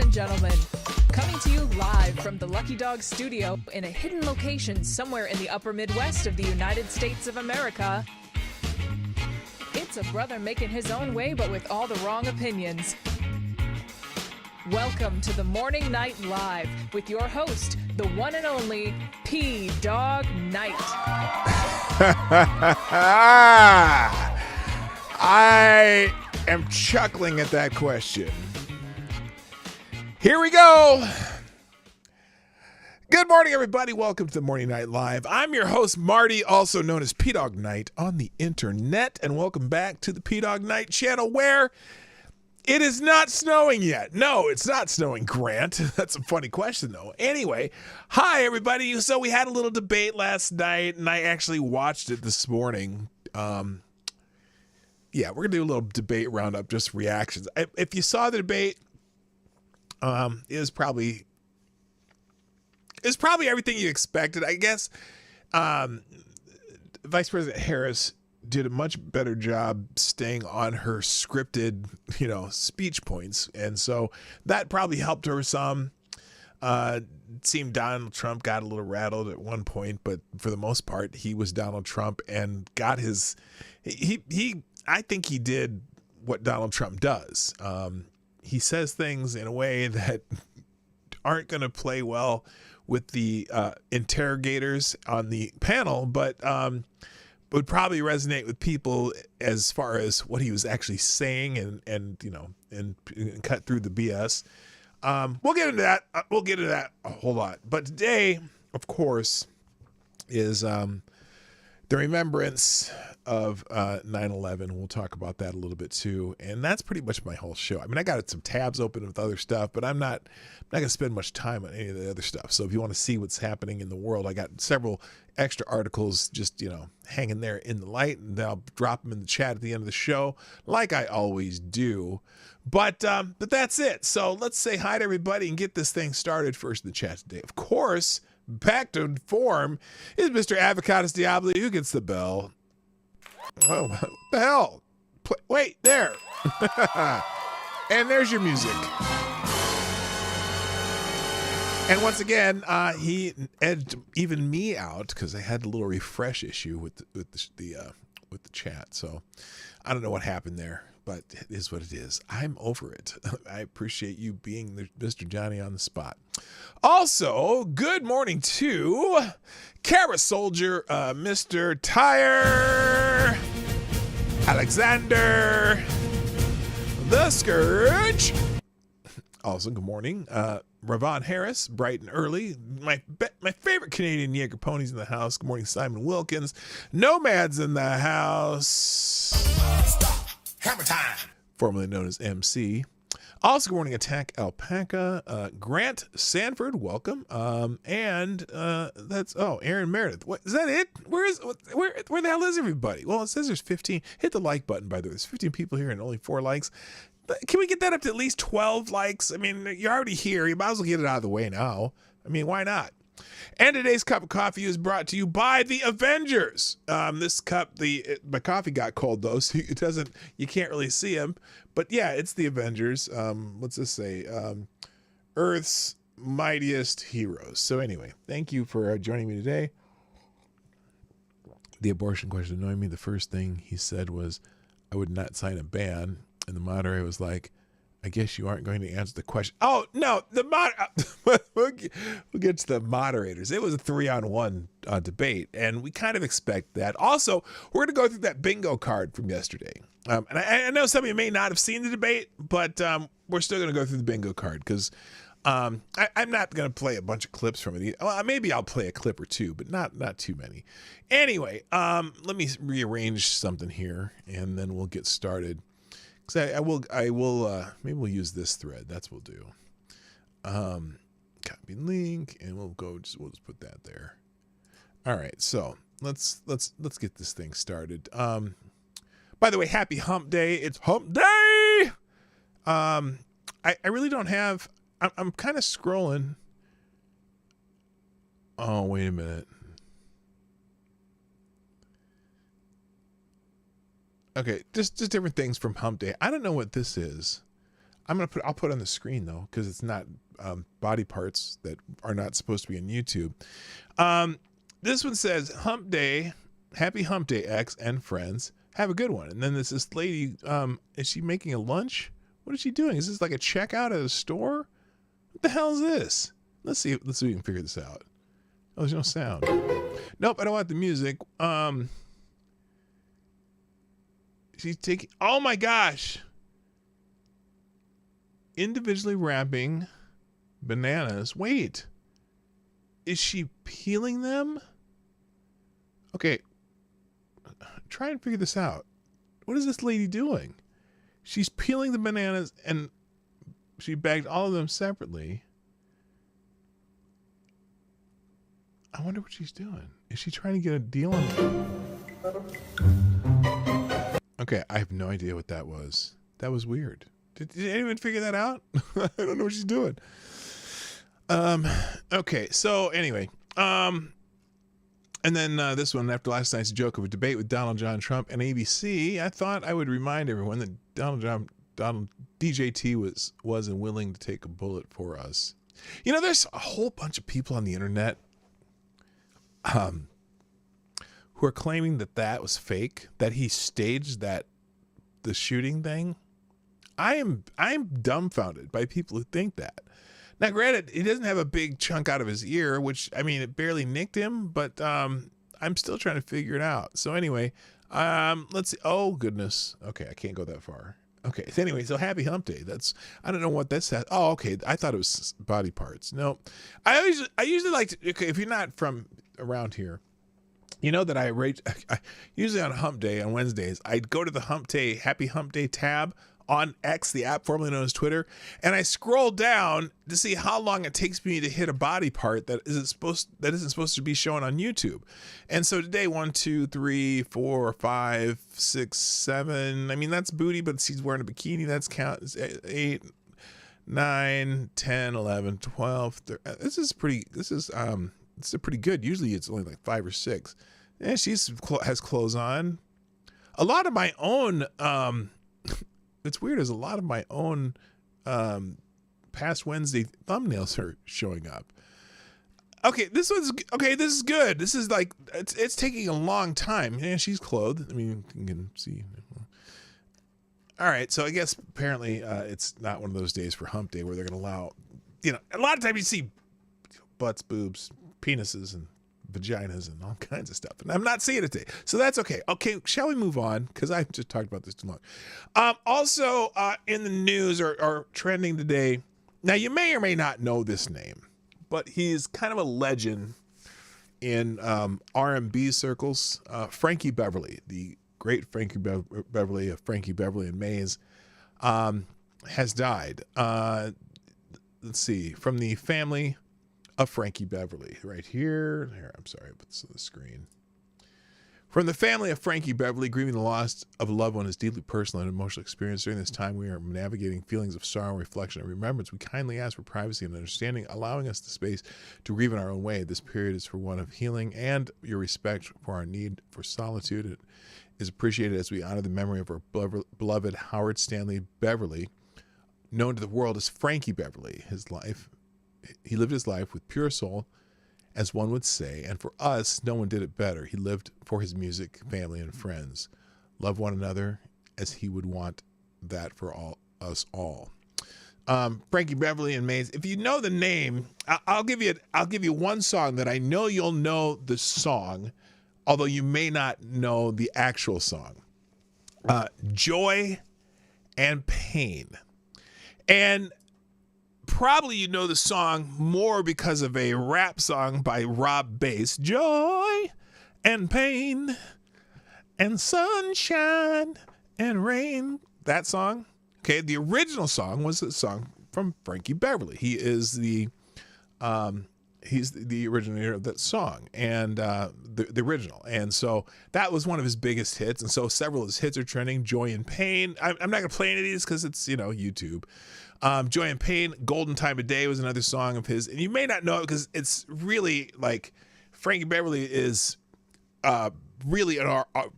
and gentlemen, coming to you live from the Lucky Dog studio in a hidden location somewhere in the upper Midwest of the United States of America, it's a brother making his own way but with all the wrong opinions. Welcome to the Morning Night Live with your host, the one and only P-Dog Knight. I am chuckling at that question. Here we go. Good morning, everybody. Welcome to the Morning Night Live. I'm your host, Marty, also known as P-Dog Knight on the internet. And welcome back to the P-Dog Knight channel, where it is not snowing yet. No, it's not snowing, Grant. That's a funny question, though. Anyway, hi, everybody. So we had a little debate last night, and I actually watched it this morning. Yeah, we're going to do a little debate roundup, just reactions. If you saw the debate, it was probably everything you expected, I guess. Vice President Harris did a much better job staying on her scripted, speech points. And so that probably helped her some. It seemed Donald Trump got a little rattled at one point, but for the most part, he was Donald Trump and got his, I think he did what Donald Trump does. He says things in a way that aren't going to play well with the interrogators on the panel, but would probably resonate with people as far as what he was actually saying and cut through the BS. We'll get into that. We'll get into that a whole lot. But today, of course, is the remembrance of 9/11. We'll talk about that a little bit too. And that's pretty much my whole show. I mean, I got some tabs open with other stuff, but I'm not going to spend much time on any of the other stuff. So if you want to see what's happening in the world, I got several extra articles just, hanging there in the light, and I'll drop them in the chat at the end of the show, like I always do. But that's it. So let's say hi to everybody and get this thing started first in the chat today. Of course, back to form is Mr. Avocados Diablo. Who gets the bell? Oh, what the hell? Wait, there. And there's your music. And once again, he edged even me out because I had a little refresh issue with the chat. So I don't know what happened there, but it is what it is. I'm over it. I appreciate you being Mr. Johnny on the spot. Also, good morning to Kara Soldier, Mr. Tyre, Alexander, The Scourge. Also, good morning, Ravon Harris, bright and early. My favorite Canadian Jaeger ponies in the house. Good morning, Simon Wilkins. Nomads in the house. Stop. Hammer time. Formerly known as MC. Also, good morning, Attack Alpaca. Grant Sanford, welcome. And that's Aaron Meredith. What is that? It? Where the hell is everybody? Well, it says there's 15. Hit the like button, by the way. There's 15 people here and only 4 likes. Can we get that up to at least 12 likes? I mean, you're already here. You might as well get it out of the way now. I mean, why not? And today's cup of coffee is brought to you by the Avengers. This cup, my coffee got cold though, so you can't really see them. But yeah, it's the Avengers. What's this say? Earth's mightiest heroes. So anyway, thank you for joining me today. The abortion question annoyed me. The first thing he said was, I would not sign a ban. And the moderator was like, I guess you aren't going to answer the question. Oh, no, we'll get to the moderators. It was a 3-on-1 debate, and we kind of expect that. Also, we're going to go through that bingo card from yesterday. And I know some of you may not have seen the debate, but we're still going to go through the bingo card because I'm not going to play a bunch of clips from it. Well, maybe I'll play a clip or two, but not too many. Anyway, let me rearrange something here, and then we'll get started. Because I will, maybe we'll use this thread. That's what we'll do. Copy link, and we'll just put that there. All right, so let's get this thing started. By the way, happy hump day. It's hump day. I really don't have, I'm kind of scrolling. Oh, wait a minute. Okay, just different things from hump day. I don't know what this is. I'll put it on the screen though, because it's not body parts that are not supposed to be on YouTube. This one says, Hump Day, happy Hump Day, X and friends. Have a good one. And then there's this lady, is she making a lunch? What is she doing? Is this like a checkout at a store? What the hell is this? Let's see if we can figure this out. Oh, there's no sound. Nope, I don't want the music. She's taking, oh my gosh. Individually wrapping bananas. Wait. Is she peeling them? Okay. Try and figure this out. What is this lady doing? She's peeling the bananas and she bagged all of them separately. I wonder what she's doing. Is she trying to get a deal on it? Okay, I have no idea what that was. That was weird. Did anyone figure that out? I don't know what she's doing. Okay, so anyway, and then this one, after last night's joke of a debate with Donald John Trump and ABC, I thought I would remind everyone that Donald DJT wasn't willing to take a bullet for us. You know, there's a whole bunch of people on the internet who are claiming that was fake, that he staged the shooting thing. I'm dumbfounded by people who think that. Now, granted, he doesn't have a big chunk out of his ear, which, I mean, it barely nicked him, but I'm still trying to figure it out. So anyway, let's see. Oh, goodness. Okay, I can't go that far. Okay, so anyway, so happy Hump Day. I don't know what that says. Oh, okay, I thought it was body parts. No, I usually like to, okay, if you're not from around here, you know that I usually on Hump Day, on Wednesdays, I'd go to the Happy Hump Day tab on X, the app formerly known as Twitter, and I scroll down to see how long it takes me to hit a body part that isn't supposed to be shown on YouTube. And so today, 1, 2, 3, 4, 5, 6, 7. I mean, that's booty, but she's wearing a bikini. That's 8, 9, 10, 11, 12. 13. This is pretty good. Usually it's only like 5 or 6. And she has clothes on. A lot of my own it's weird, as a lot of my own past Wednesday thumbnails are showing up. Okay, this is good. This is like, it's taking a long time. Yeah, she's clothed. I mean, you can see. All right, so I guess apparently it's not one of those days for Hump Day where they're going to allow, a lot of times you see butts, boobs, penises, and vaginas and all kinds of stuff, and I'm not seeing it today, so that's okay. Okay, shall we move on, because I've just talked about this too long. Also in the news or trending today, now you may or may not know this name, but he's kind of a legend in R&B circles. Frankie Beverly, the great Frankie Beverly of Frankie Beverly and Maze, has died. Let's see, from the family of Frankie Beverly, right here. Here, I'm sorry, I put this on the screen. From the family of Frankie Beverly, grieving the loss of a loved one is deeply personal and emotional experience. During this time, we are navigating feelings of sorrow, reflection, and remembrance. We kindly ask for privacy and understanding, allowing us the space to grieve in our own way. This period is for one of healing and your respect for our need for solitude. It is appreciated as we honor the memory of our beloved Howard Stanley Beverly, known to the world as Frankie Beverly. He lived his life with pure soul, as one would say, and for us, no one did it better. He lived for his music, family, and friends. Love one another as he would want that for us all. Frankie Beverly and Maze. If you know the name, I'll give you one song that I know you'll know the song, although you may not know the actual song. Joy and Pain. And probably you know the song more because of a rap song by Rob Bass. Joy and pain and sunshine and rain. That song. Okay, the original song was a song from Frankie Beverly. He is he's the originator of that song, and the original. And so that was one of his biggest hits. And so several of his hits are trending. Joy and Pain. I'm not going to play any of these because it's, YouTube. Joy and Pain, Golden Time of Day was another song of his. And you may not know it because it's really like Frankie Beverly is really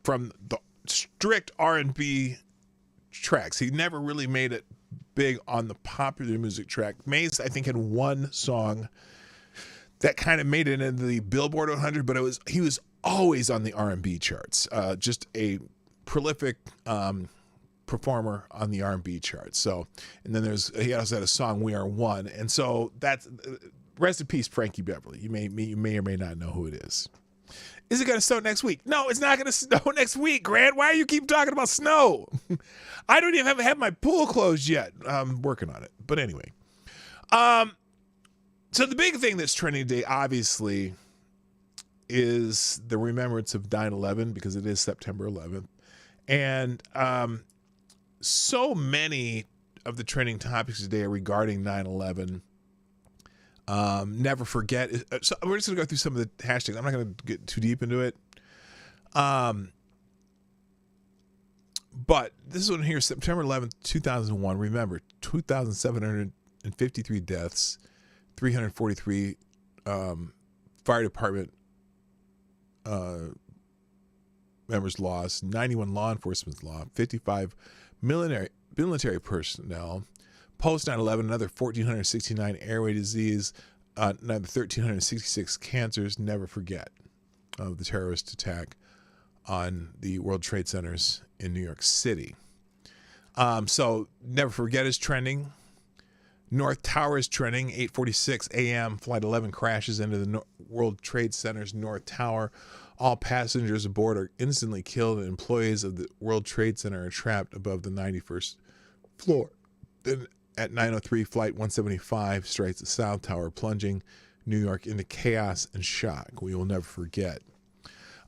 from the strict R&B tracks. He never really made it big on the popular music track. Maze, I think, had one song that kind of made it into the Billboard 100, but he was always on the R&B charts. Just a prolific performer on the R&B charts. So, and then he also had a song, "We Are One," and so that's rest in peace, Frankie Beverly. You may or may not know who it is. Is it going to snow next week? No, it's not going to snow next week, Grant. Why do you keep talking about snow? I don't even have my pool closed yet. I'm working on it. But anyway. So the big thing that's trending today, obviously, is the remembrance of 9/11, because it is September 11th. And so many of the trending topics today are regarding 9/11. Never forget. So we're just going to go through some of the hashtags. I'm not going to get too deep into it. But this one here, September 11th, 2001. Remember, 2,753 deaths, 343 fire department members lost, 91 law enforcement lost, 55 military personnel. Post 9/11, another 1,469 airway disease, another 1,366 cancers. Never forget of the terrorist attack on the World Trade Centers in New York City. So never forget is trending. North Tower is trending. 8:46 a.m. Flight 11 crashes into the World Trade Center's North Tower. All passengers aboard are instantly killed, and employees of the World Trade Center are trapped above the 91st floor. Then at 9:03, Flight 175 strikes the South Tower, plunging New York into chaos and shock. We will never forget.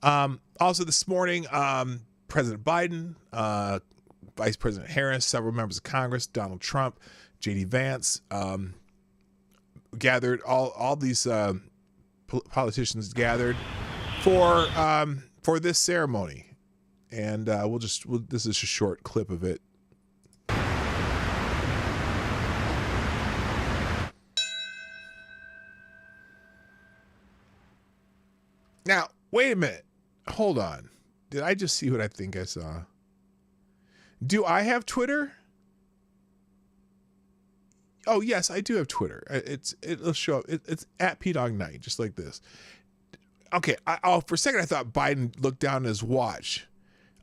Also this morning, President Biden, Vice President Harris, several members of Congress, Donald Trump, J.D. Vance, gathered, all these politicians gathered for this ceremony. And this is a short clip of it. Now, wait a minute. Hold on. Did I just see what I think I saw? Do I have Twitter? Oh, yes, I do have Twitter. It'll show up. It's at PDogNight, just like this. Okay, for a second I thought Biden looked down at his watch.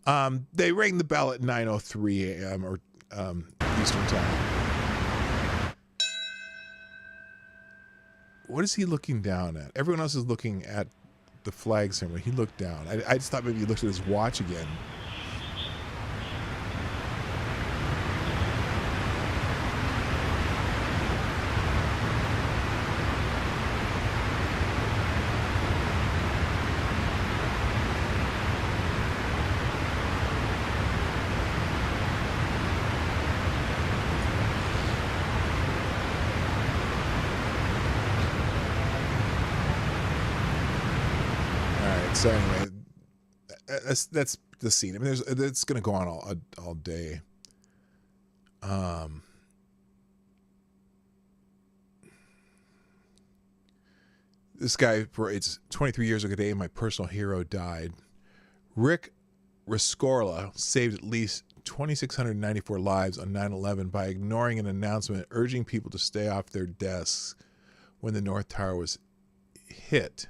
They rang the bell at 9:03 a.m. or Eastern time. What is he looking down at? Everyone else is looking at the flag ceremony. He looked down. I just thought maybe he looked at his watch again. So anyway, that's the scene. I mean, it's going to go on all day. This guy writes, 23 years ago today, my personal hero died. Rick Rescorla saved at least 2,694 lives on 9/11 by ignoring an announcement urging people to stay off their desks when the North Tower was hit.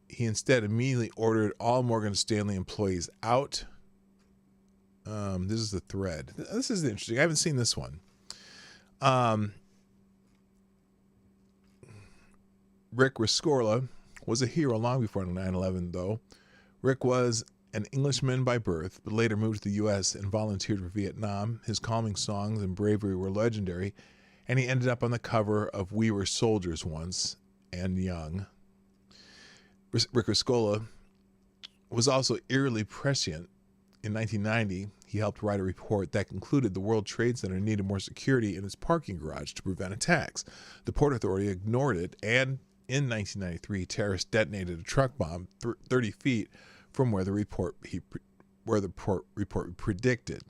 He instead immediately ordered all Morgan Stanley employees out. This is the thread. This is interesting. I haven't seen this one. Rick Rescorla was a hero long before 9/11, though. Rick was an Englishman by birth, but later moved to the U.S. and volunteered for Vietnam. His calming songs and bravery were legendary, and he ended up on the cover of We Were Soldiers Once and Young. Rick Rescorla was also eerily prescient. In 1990, he helped write a report that concluded the World Trade Center needed more security in its parking garage to prevent attacks. The Port Authority ignored it, and in 1993, terrorists detonated a truck bomb 30 feet from where the report predicted.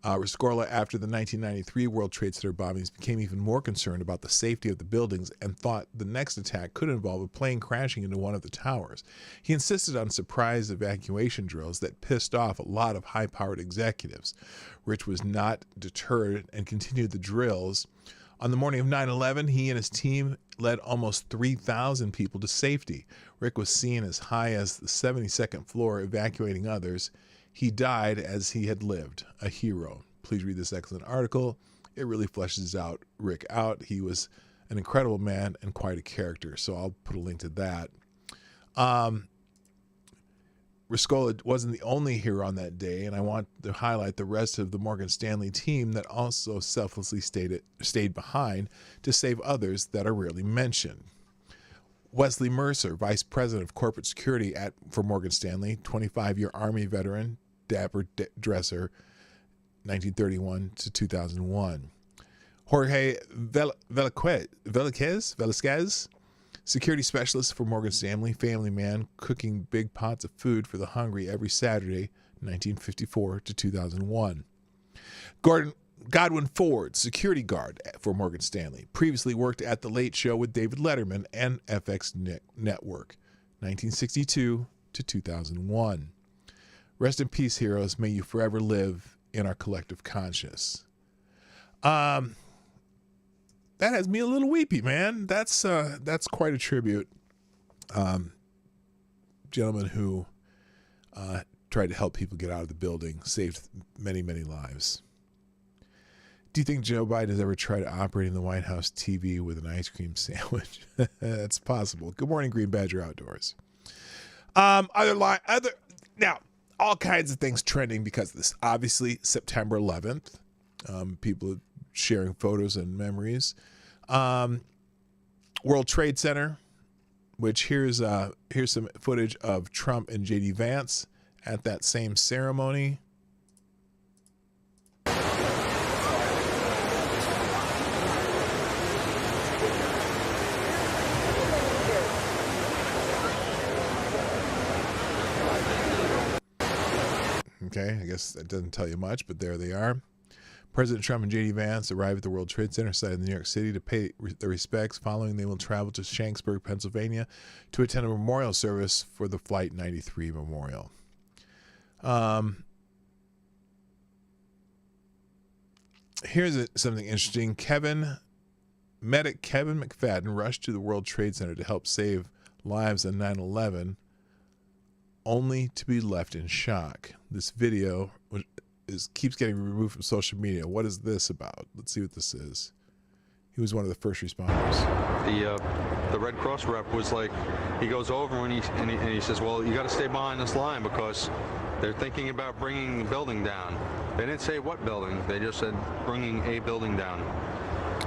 Rescorla, after the 1993 World Trade Center bombings, became even more concerned about the safety of the buildings and thought the next attack could involve a plane crashing into one of the towers. He insisted on surprise evacuation drills that pissed off a lot of high-powered executives. Rich was not deterred and continued the drills. On the morning of 9/11, he and his team led almost 3,000 people to safety. Rick was seen as high as the 72nd floor, evacuating others. He died as he had lived, a hero. Please read this excellent article. It really fleshes Rick out. He was an incredible man and quite a character, so I'll put a link to that. Rescorla wasn't the only hero on that day, and I want to highlight the rest of the Morgan Stanley team that also selflessly stayed behind to save others that are rarely mentioned. Wesley Mercer, Vice President of Corporate Security for Morgan Stanley, 25-year Army veteran, dapper dresser, 1931 to 2001. Jorge Velasquez, security specialist for Morgan Stanley, family man, cooking big pots of food for the hungry every Saturday, 1954 to 2001. Godwin Ford, security guard for Morgan Stanley, previously worked at The Late Show with David Letterman and FX Network, 1962 to 2001. Rest in peace, heroes. May you forever live in our collective conscious. That has me a little weepy, man. That's quite a tribute. Gentleman who tried to help people get out of the building, saved many, many lives. Do you think Joe Biden has ever tried operating the White House TV with an ice cream sandwich? That's possible. Good morning, Green Badger Outdoors. Now, all kinds of things trending because of this. Obviously, September 11th. People sharing photos and memories. World Trade Center, which here's some footage of Trump and J.D. Vance at that same ceremony. Okay, I guess that doesn't tell you much, but there they are. President Trump and J.D. Vance arrived at the World Trade Center site in New York City to pay their respects. Following, they will travel to Shanksburg, Pennsylvania to attend a memorial service for the Flight 93 memorial. Here's something interesting. Medic Kevin McFadden rushed to the World Trade Center to help save lives on 9/11, only to be left in shock. This video keeps getting removed from social media. What is this about? Let's see what this is. He was one of the first responders. The Red Cross rep was like, he goes over and he says, well, you got to stay behind this line because they're thinking about bringing the building down. They didn't say what building. They just said bringing a building down.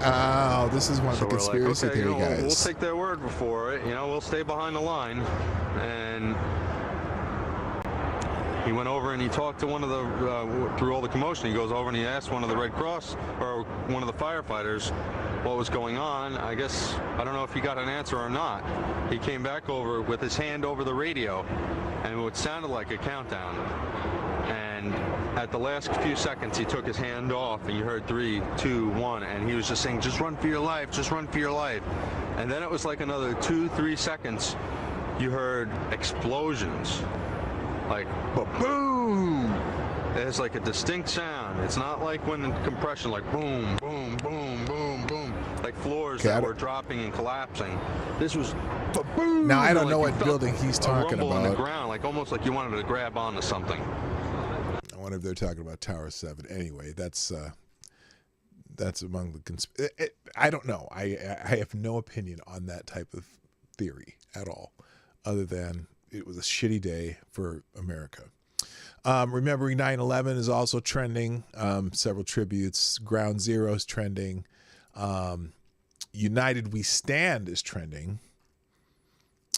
Oh, this is one of the conspiracy theory guys. We'll take their word for it. We'll stay behind the line. And he went over and he talked to one of the, through all the commotion, he goes over and he asked one of the Red Cross, or one of the firefighters, what was going on. I guess, I don't know if he got an answer or not. He came back over with his hand over the radio, and it sounded like a countdown. And at the last few seconds, he took his hand off, and you heard 3, 2, 1, and he was just saying, just run for your life, just run for your life. And then it was like another 2, 3 seconds, you heard explosions. Like, boom! It's like a distinct sound. It's not like when compression, like boom, boom, boom, boom, boom, like floors that were dropping and collapsing. This was boom. Now I don't know what building he's talking about. On the ground, like almost like you wanted to grab onto something. I wonder if they're talking about Tower 7. Anyway, that's among the I don't know. I have no opinion on that type of theory at all, other than it was a shitty day for America. Remembering 9/11 is also trending. Several tributes. Ground Zero is trending. United We Stand is trending.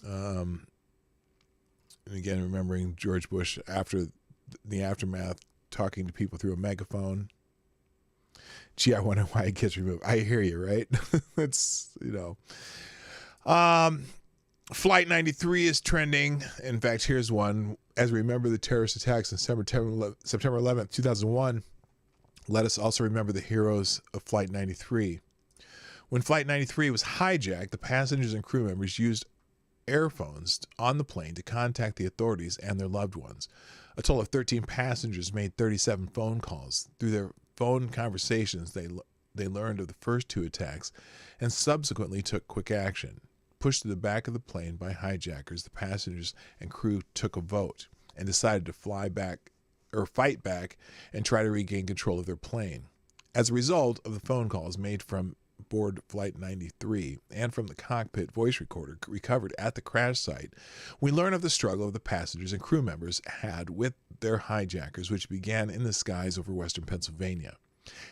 And again, remembering George Bush after the aftermath, talking to people through a megaphone. Gee, I wonder why it gets removed. I hear you, right? It's, Flight 93 is trending. In fact, here's one. As we remember the terrorist attacks on September 11th, 2001, Let us also remember the heroes of Flight 93. When Flight 93 was hijacked, the passengers and crew members used airphones on the plane to contact the authorities and their loved ones. A total of 13 passengers made 37 phone calls. Through their phone conversations, they learned of the first 2 attacks and subsequently took quick action. Pushed to the back of the plane by hijackers, the passengers and crew took a vote and decided to fight back and try to regain control of their plane. As a result of the phone calls made from board Flight 93 and from the cockpit voice recorder recovered at the crash site, we learn of the struggle of the passengers and crew members had with their hijackers, which began in the skies over western Pennsylvania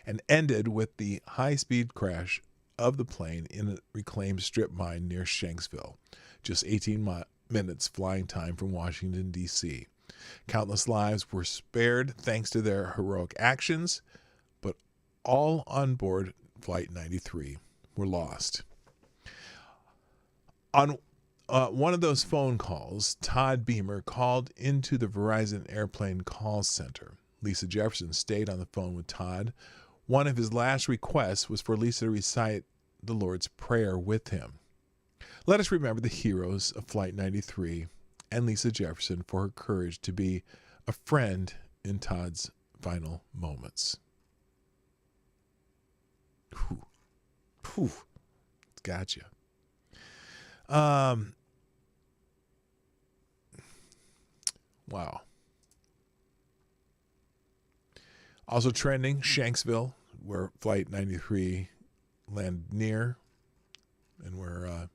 and ended with the high-speed crash of the plane in a reclaimed strip mine near Shanksville, just 18 minutes flying time from Washington, D.C. Countless lives were spared thanks to their heroic actions, but all on board Flight 93 were lost. On one of those phone calls, Todd Beamer called into the Verizon Airplane Call Center. Lisa Jefferson stayed on the phone with Todd. One of his last requests was for Lisa to recite the Lord's Prayer with him. Let us remember the heroes of Flight 93 and Lisa Jefferson for her courage to be a friend in Todd's final moments. Whew. It's got you. Wow. Also trending, Shanksville, where Flight 93 landed near, and where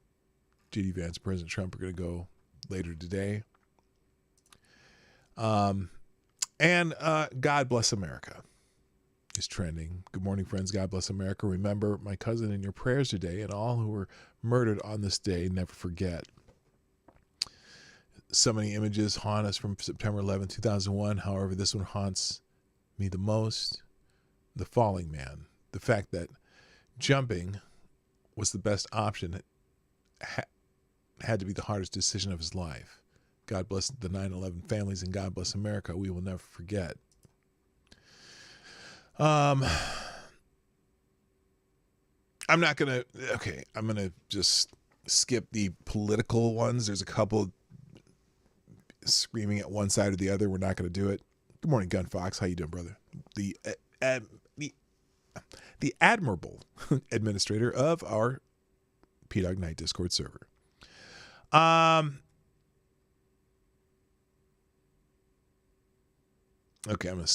J.D. Vance and President Trump are going to go later today. And God Bless America is trending. Good morning, friends. God bless America. Remember my cousin in your prayers today, and all who were murdered on this day, never forget. So many images haunt us from September 11, 2001. However, this one haunts me the most. The falling man. The fact that jumping was the best option had to be the hardest decision of his life. God bless the 9/11 families, and God bless America. We will never forget. I'm not going to, okay, I'm going to just skip the political ones. There's a couple screaming at one side or the other. We're not going to do it. Good morning, Gun Fox. How you doing, brother? The admirable administrator of our P-Dog Night Discord server. Okay, I'll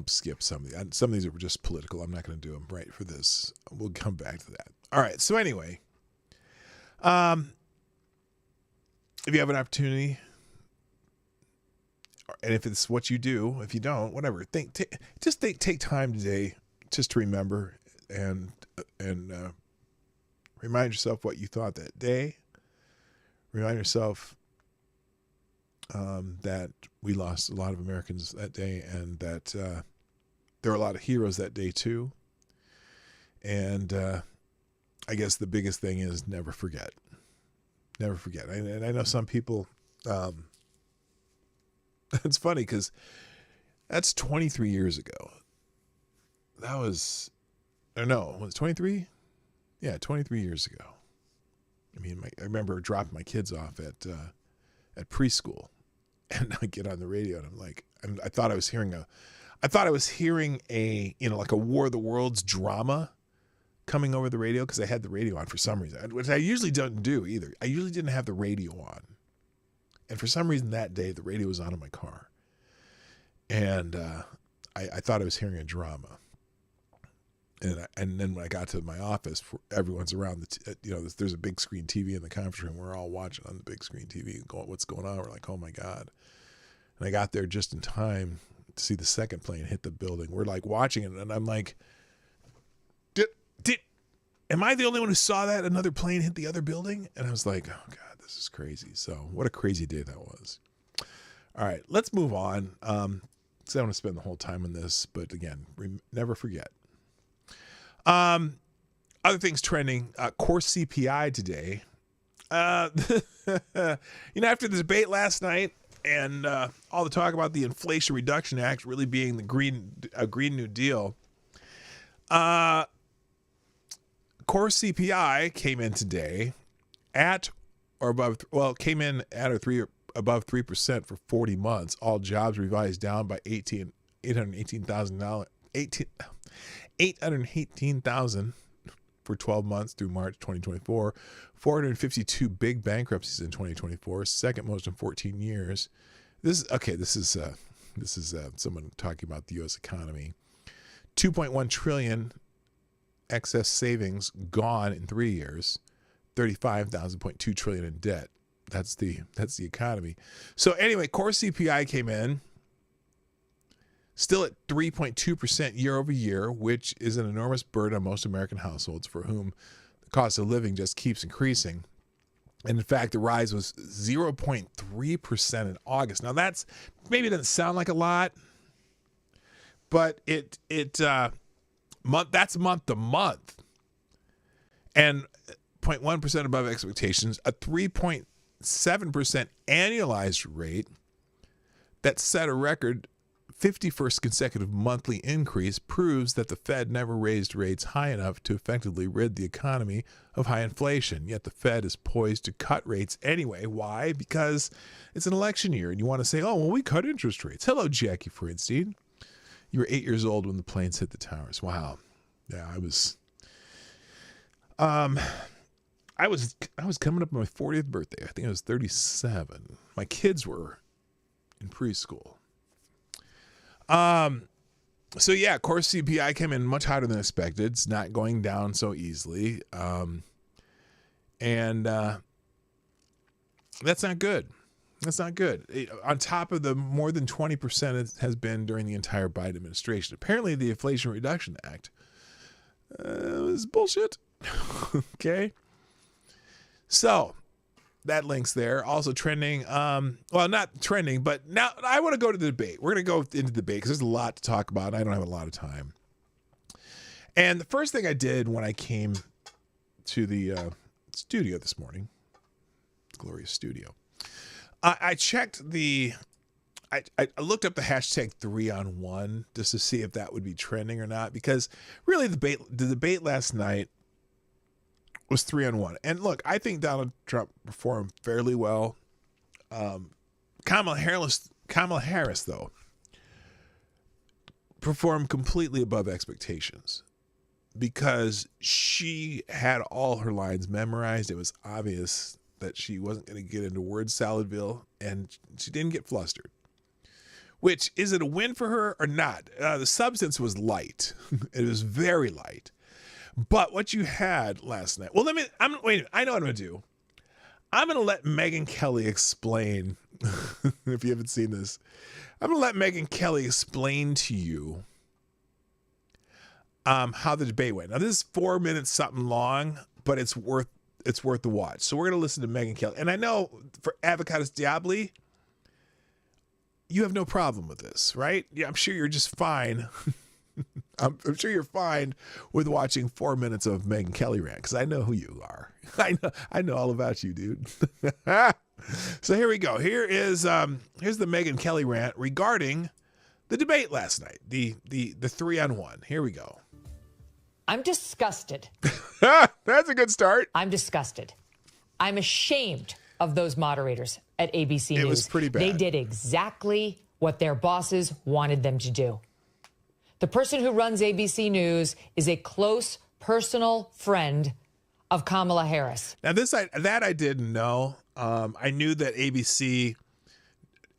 skip some of these. Some of these are just political. I'm not going to do them right for this. We'll come back to that. All right. So anyway, if you have an opportunity, and if it's what you do, if you don't, whatever, take time today just to remember and remind yourself what you thought that day. Remind yourself that we lost a lot of Americans that day, and that there were a lot of heroes that day too. And I guess the biggest thing is never forget. Never forget. And I know some people, it's funny because that's 23 years ago. That was, was it 23? Yeah, 23 years ago. I mean, I remember dropping my kids off at preschool, and I get on the radio, and I'm like, I thought I was hearing a like a War of the Worlds drama coming over the radio, because I had the radio on for some reason, which I usually don't do either. I usually didn't have the radio on, and for some reason that day the radio was on in my car, and I thought I was hearing a drama. And then when I got to my office, everyone's around there's a big screen TV in the conference room. We're all watching on the big screen TV and going, what's going on? We're like, oh my God. And I got there just in time to see the second plane hit the building. We're like watching it, and I'm like, am I the only one who saw that another plane hit the other building? And I was like, oh God, this is crazy. So what a crazy day that was. All right, let's move on. Because I don't want to spend the whole time on this, but again, never forget. Other things trending, core CPI today. After the debate last night and all the talk about the Inflation Reduction Act really being a Green New Deal, Core CPI came in today at or above, well, came in at or above 3% for 40 months. All jobs revised down by 818,000 for 12 months through March 2024. 452 big bankruptcies in 2024, second most in 14 years. This is someone talking about the U.S. economy. 2.1 trillion excess savings gone in 3 years. 35,000.2 trillion in debt. That's the economy. So anyway, core CPI came in still at 3.2% year over year, which is an enormous burden on most American households for whom the cost of living just keeps increasing. And in fact, the rise was 0.3% in August. Now that's maybe doesn't sound like a lot, but that's month to month, and 0.1% above expectations. A 3.7% annualized rate that set a record 51st consecutive monthly increase proves that the Fed never raised rates high enough to effectively rid the economy of high inflation. Yet the Fed is poised to cut rates anyway. Why? Because it's an election year and you want to say, oh, well, we cut interest rates. Hello, Jackie Frinstein. You were 8 years old when the planes hit the towers. Wow. Yeah, I was coming up on my 40th birthday. I think I was 37. My kids were in preschool. So yeah, core CPI came in much hotter than expected. It's not going down so easily. And that's not good. That's not good. On top of the more than 20% it has been during the entire Biden administration. Apparently the Inflation Reduction Act was bullshit. Okay. So that link's there. Also trending. Well, not trending, but now I want to go to the debate. We're going to go into the debate because there's a lot to talk about. And I don't have a lot of time. And the first thing I did when I came to the studio this morning, glorious studio, I checked I looked up the hashtag 3-on-1 just to see if that would be trending or not, because really the debate last night was 3-on-1. And look, I think Donald Trump performed fairly well. Kamala Harris, though, performed completely above expectations because she had all her lines memorized. It was obvious that she wasn't going to get into word saladville, and she didn't get flustered. Which, is it a win for her or not? The substance was light. It was very light. But what you had last night, well, wait, I know what I'm going to do. I'm going to let Megyn Kelly explain, if you haven't seen this, I'm going to let Megyn Kelly explain to you how the debate went. Now, this is 4 minutes something long, but it's worth the watch. So we're going to listen to Megyn Kelly. And I know for Avocados Diabli, you have no problem with this, right? Yeah, I'm sure you're just fine. I'm sure you're fine with watching 4 minutes of Megyn Kelly rant, because I know who you are. I know all about you, dude. So here we go. Here's the Megyn Kelly rant regarding the debate last night, the 3-on-1. Here we go. I'm disgusted. That's a good start. I'm disgusted. I'm ashamed of those moderators at ABC News. It was pretty bad. They did exactly what their bosses wanted them to do. The person who runs ABC News is a close personal friend of Kamala Harris. Now, that I didn't know. I knew that ABC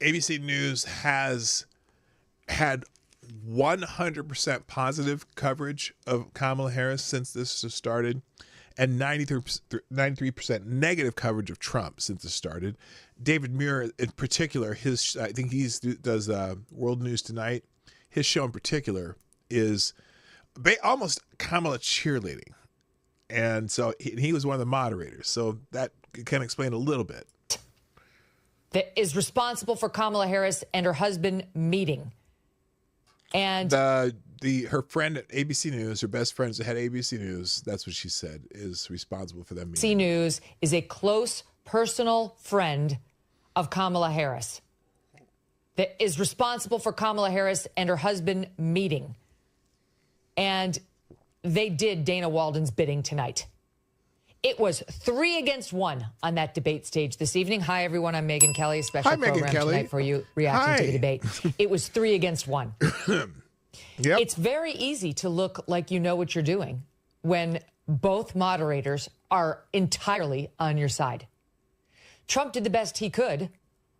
News has had 100% positive coverage of Kamala Harris since this started, and 93% negative coverage of Trump since it started. David Muir, in particular, I think he does World News Tonight. His show in particular is almost Kamala cheerleading. And so he was one of the moderators. So that can explain a little bit. That is responsible for Kamala Harris and her husband meeting. And her friend at ABC News, her best friends that had ABC News, that's what she said, is responsible for them meeting. ABC News is a close personal friend of Kamala Harris. That is responsible for Kamala Harris and her husband meeting. And they did Dana Walden's bidding tonight. It was 3 against 1 on that debate stage this evening. Hi, everyone. I'm Megyn Kelly. Special program tonight for you reacting to the debate. It was 3 against 1. Yep. It's very easy to look like you know what you're doing when both moderators are entirely on your side. Trump did the best he could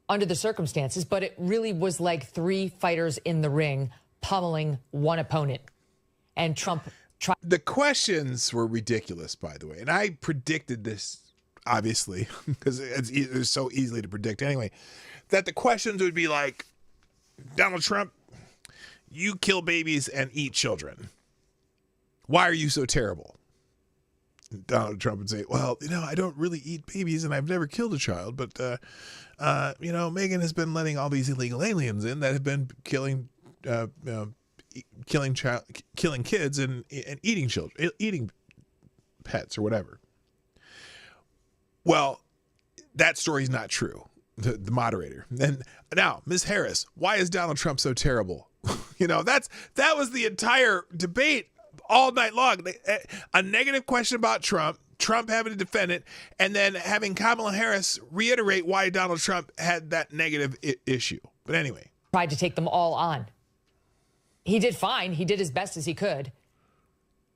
under the circumstances, but it really was like 3 fighters in the ring pummeling one opponent. And Trump tried. The questions were ridiculous, by the way. And I predicted this, obviously, because it's so easily to predict anyway, that the questions would be like, Donald Trump, you kill babies and eat children. Why are you so terrible? And Donald Trump would say, well, I don't really eat babies and I've never killed a child, but, Megyn has been letting all these illegal aliens in that have been killing kids and eating children, eating pets or whatever. Well, that story's not true. The moderator. And now, Ms. Harris, why is Donald Trump so terrible? That was the entire debate all night long. A negative question about Trump having to defend it, and then having Kamala Harris reiterate why Donald Trump had that negative issue. But anyway. Tried to take them all on. He did fine. He did as best as he could.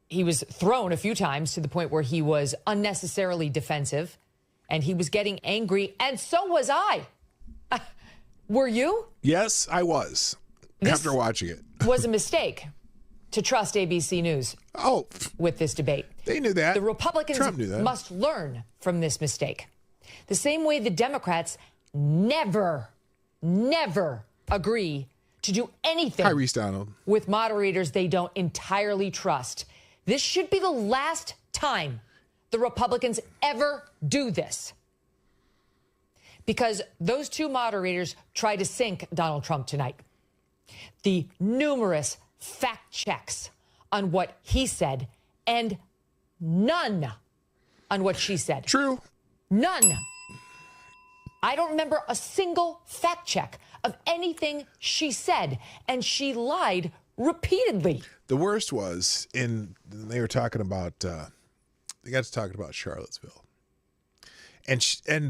He was thrown a few times to the point where he was unnecessarily defensive, and he was getting angry, and so was I. Were you? Yes, I was. After watching it. Was a mistake to trust ABC News with this debate. They knew that. The Republicans Trump knew that. must learn from this mistake. The same way the Democrats never agree to do anything with moderators they don't entirely trust. This should be the last time the Republicans ever do this. Because those 2 moderators tried to sink Donald Trump tonight. The numerous fact checks on what he said and none on what she said. True. None. I don't remember a single fact check of anything she said, and she lied repeatedly. The worst was they were talking about, they got to talking about Charlottesville. And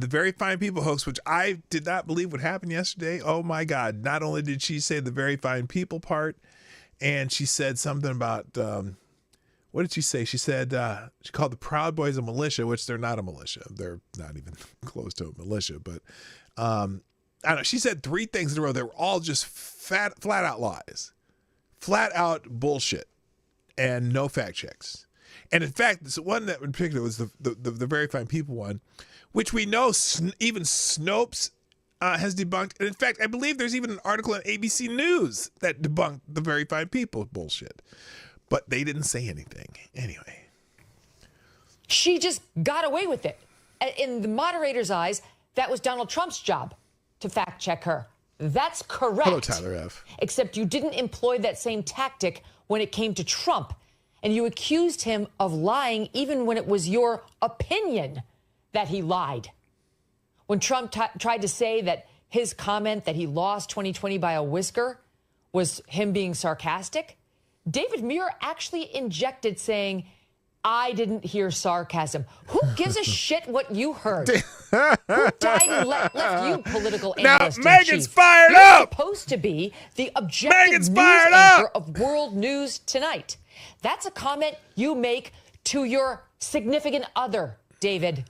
the Very Fine People hoax, which I did not believe would happen yesterday. Oh my God. Not only did she say the Very Fine People part, and she said something about, what did she say? She said, she called the Proud Boys a militia, which they're not a militia. They're not even close to a militia, but, I don't know. She said 3 things in a row. They were all just flat out lies, flat out bullshit, and no fact checks. And in fact, this one that in particular was the Very Fine People one, which we know even Snopes has debunked. And in fact, I believe there's even an article on ABC News that debunked the Very Fine People bullshit. But they didn't say anything. Anyway. She just got away with it. In the moderator's eyes, that was Donald Trump's job to fact check her. That's correct. Hello, Tyler F. Except you didn't employ that same tactic when it came to Trump. And you accused him of lying even when it was your opinion that he lied. When Trump tried to say that his comment that he lost 2020 by a whisker was him being sarcastic, David Muir actually injected saying, I didn't hear sarcasm. Who gives a shit what you heard? Who died and left you, political analyst in chief? Megyn's fired You're up! supposed to be the objective Megyn's news fired anchor up! of World News Tonight. That's a comment you make to your significant other, David.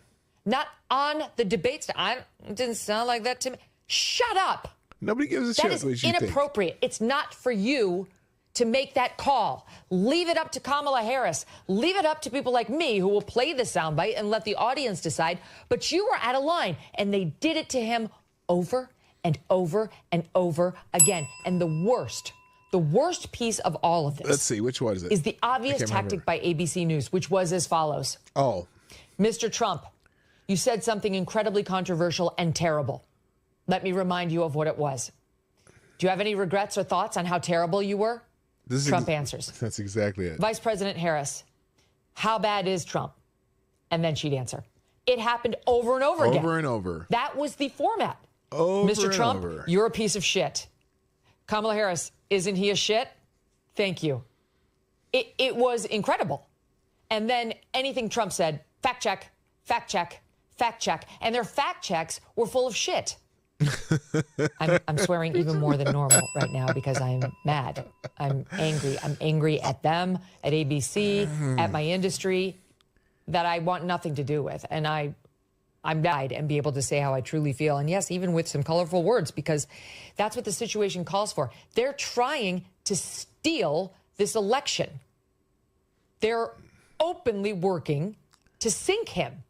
Not on the debate. It didn't sound like that to me. Shut up. Nobody gives a shit. That is inappropriate. It's not for you to make that call. Leave it up to Kamala Harris. Leave it up to people like me who will play the soundbite and let the audience decide. But you were out of line, and they did it to him over and over and over again. And the worst piece of all of this. Let's see, which one is it? Is the obvious tactic by ABC News, which was as follows. Oh. Mr. Trump, you said something incredibly controversial and terrible. Let me remind you of what it was. Do you have any regrets or thoughts on how terrible you were? Trump answers. That's exactly it. Vice President Harris, how bad is Trump? And then she'd answer. It happened over and over again. Over and over. That was the format. Mr. Trump, you're a piece of shit. Kamala Harris, isn't he a shit? Thank you. It was incredible. And then anything Trump said, fact check, fact check, fact check. And their fact checks were full of shit. I'm swearing even more than normal right now because I'm mad. I'm angry. I'm angry at them, at ABC, at my industry that I want nothing to do with. And I'm mad and be able to say how I truly feel. And yes, even with some colorful words, because that's what the situation calls for. They're trying to steal this election. They're openly working to sink him.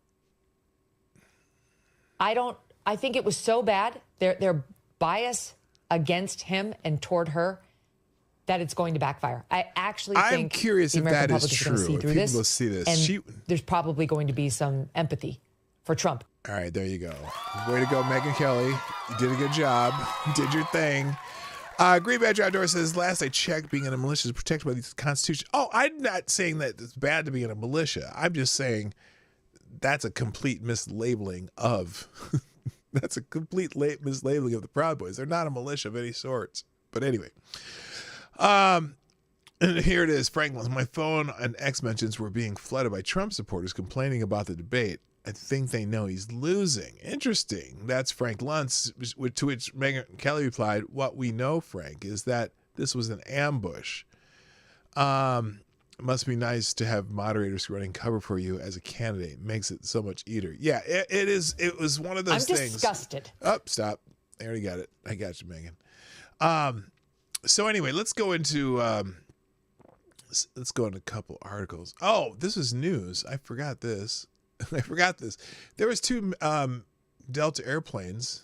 I think it was so bad, their bias against him and toward her, that it's going to backfire. I actually think I'm curious if that is true. See if through people this, will see this. and there's probably going to be some empathy for Trump. All right, there you go. Way to go, Megyn Kelly. You did a good job. You did your thing. Green Badger Outdoor says, last I checked, being in a militia is protected by the Constitution. Oh, I'm not saying that it's bad to be in a militia. I'm just saying that's a complete mislabeling of that's a complete mislabeling of the Proud Boys. They're not a militia of any sorts. But anyway, and here it is. Frank, my phone and X mentions were being flooded by Trump supporters complaining about the debate. I think they know he's losing. Interesting. That's Frank Luntz, to which Megyn Kelly replied, what we know, Frank, is that this was an ambush. It must be nice to have moderators running cover for you as a candidate. It makes it so much easier. Yeah, it is. It was one of those things. I'm disgusted. Oh, stop. I already got it. I got you, Megyn. So anyway, let's go into a couple articles. Oh, this is news. I forgot this. There was two Delta airplanes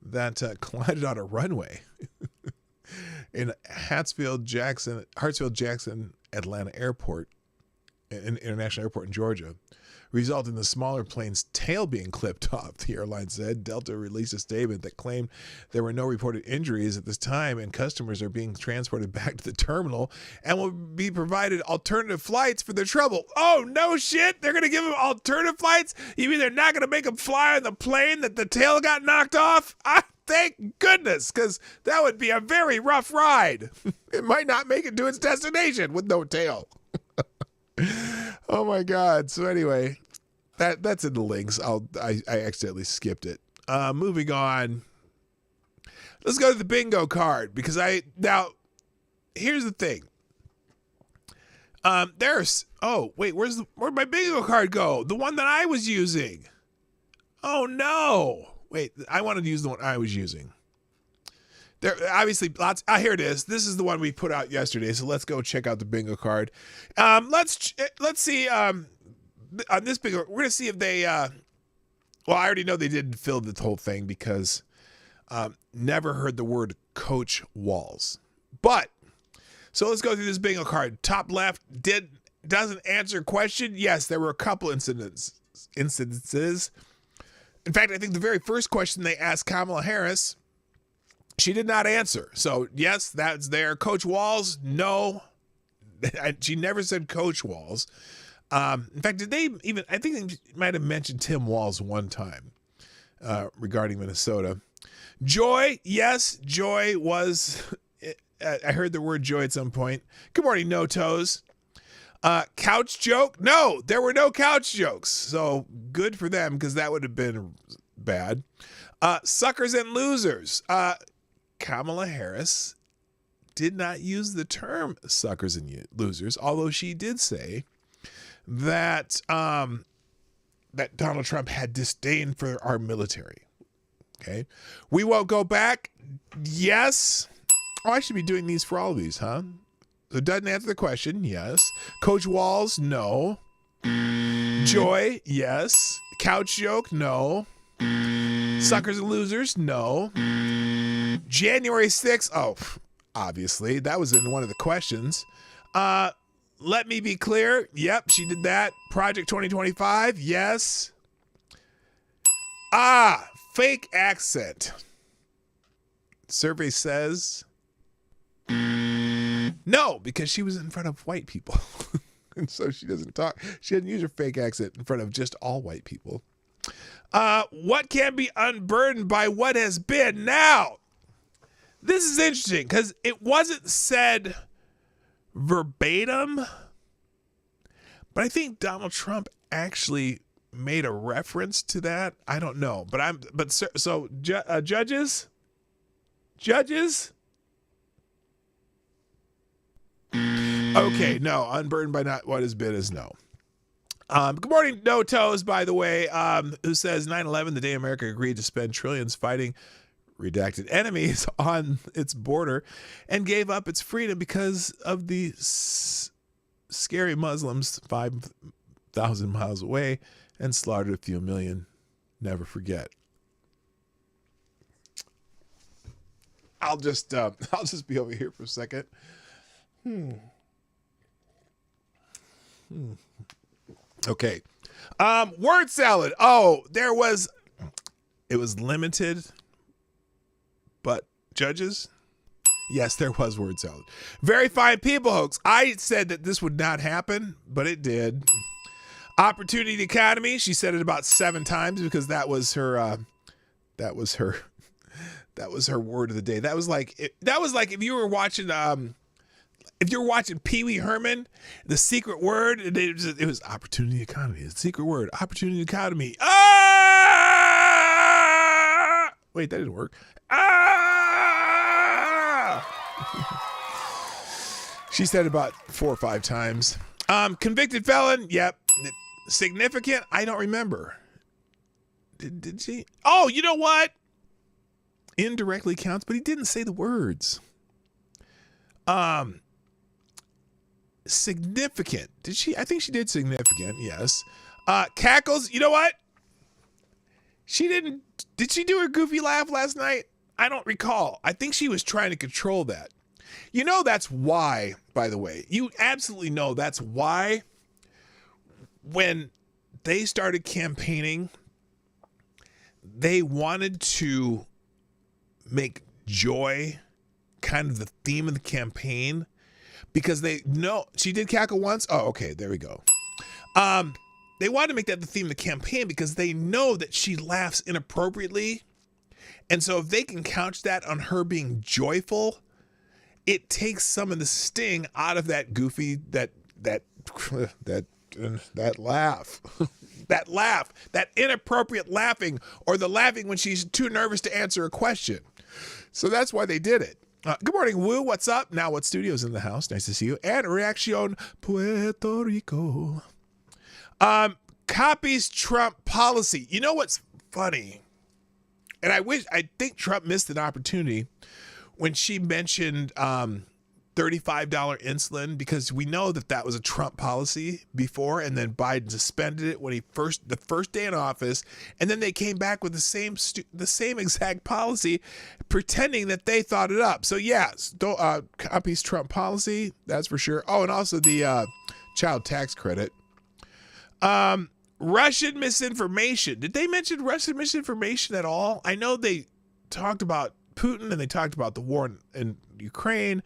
that collided on a runway in Hartsfield Jackson Atlanta Airport, an international airport in Georgia, resulting in the smaller plane's tail being clipped off, the airline said. Delta released a statement that claimed there were no reported injuries at this time and customers are being transported back to the terminal and will be provided alternative flights for their trouble. Oh, no shit! They're going to give them alternative flights? You mean they're not going to make them fly on the plane that the tail got knocked off? Thank goodness, because that would be a very rough ride. It might not make it to its destination with no tail. Oh my God. So anyway, that's in the links. I accidentally skipped it. Moving on. Let's go to the bingo card because here's the thing. Where'd my bingo card go? The one that I was using. Oh no. Wait, I wanted to use the one I was using. There obviously lots. Here it is. This is the one we put out yesterday. So let's go check out the bingo card. Let's see. On this bingo, we're gonna see if they. Well, I already know they didn't fill the whole thing because never heard the word Coach Walls. But so let's go through this bingo card. Top left doesn't answer question. Yes, there were a couple incidences. In fact, I think the very first question they asked Kamala Harris, she did not answer. So, yes, that's there. Coach Walls, no. She never said Coach Walls. In fact, I think they might have mentioned Tim Walz one time regarding Minnesota. Joy, yes, Joy was, I heard the word joy at some point. Good morning, No Toes. Couch joke? No, there were no couch jokes. So good for them because that would have been bad. Suckers and losers. Kamala Harris did not use the term suckers and losers, although she did say that that Donald Trump had disdain for our military. Okay. We won't go back. Yes. Oh, I should be doing these for all of these, huh? So it doesn't answer the question. Yes. Coach Walls, no. Joy, yes. Couch joke, no. Suckers and losers, no. January 6th, oh, obviously. That was in one of the questions. Let me be clear. Yep, she did that. Project 2025, yes. Fake accent. Survey says no, because she was in front of white people. And so she doesn't talk. She didn't use her fake accent in front of just all white people. What can be unburdened by what has been? Now, this is interesting because it wasn't said verbatim, but I think Donald Trump actually made a reference to that. I don't know, judges. Okay, no, unburdened by not what has been is no. Good morning, No Toes, by the way, who says 9/11, the day America agreed to spend trillions fighting redacted enemies on its border and gave up its freedom because of the scary Muslims 5,000 miles away and slaughtered a few million. Never forget. I'll just be over here for a second. Okay. Word salad. Oh, it was limited, but judges, yes, there was word salad. Very fine people hoax. I said that this would not happen, but it did. Opportunity economy. She said it about 7 times because that was her word of the day. That was like if you were watching Pee Wee Herman, the secret word, it was opportunity economy. The secret word, opportunity economy. Ah! Wait, that didn't work. Ah! She said it about 4 or 5 times. Convicted felon. Yep. Significant. I don't remember. Did she? Oh, you know what? Indirectly counts, but he didn't say the words. Significant. Did she? I think she did significant. Yes. Cackles. You know what? She didn't. Did she do her goofy laugh last night? I don't recall. I think she was trying to control that. You know, that's why, by the way, you absolutely know that's why when they started campaigning, they wanted to make joy kind of the theme of the campaign because they know she did cackle once. Oh, okay. There we go. They wanted to make that the theme of the campaign because they know that she laughs inappropriately. And so if they can couch that on her being joyful, it takes some of the sting out of that goofy, that laugh, that inappropriate laughing, or the laughing when she's too nervous to answer a question. So that's why they did it. Good morning, Woo. What's up? Now What Studios in the house. Nice to see you. And Reaction Puerto Rico. Copies Trump policy. You know what's funny? And I think Trump missed an opportunity when she mentioned $35 insulin, because we know that was a Trump policy before, and then Biden suspended it when the first day in office, and then they came back with the same exact policy, pretending that they thought it up. So yes, copies Trump policy, that's for sure. Oh, and also the child tax credit. Russian misinformation. Did they mention Russian misinformation at all? I know they talked about Putin and they talked about the war in Ukraine.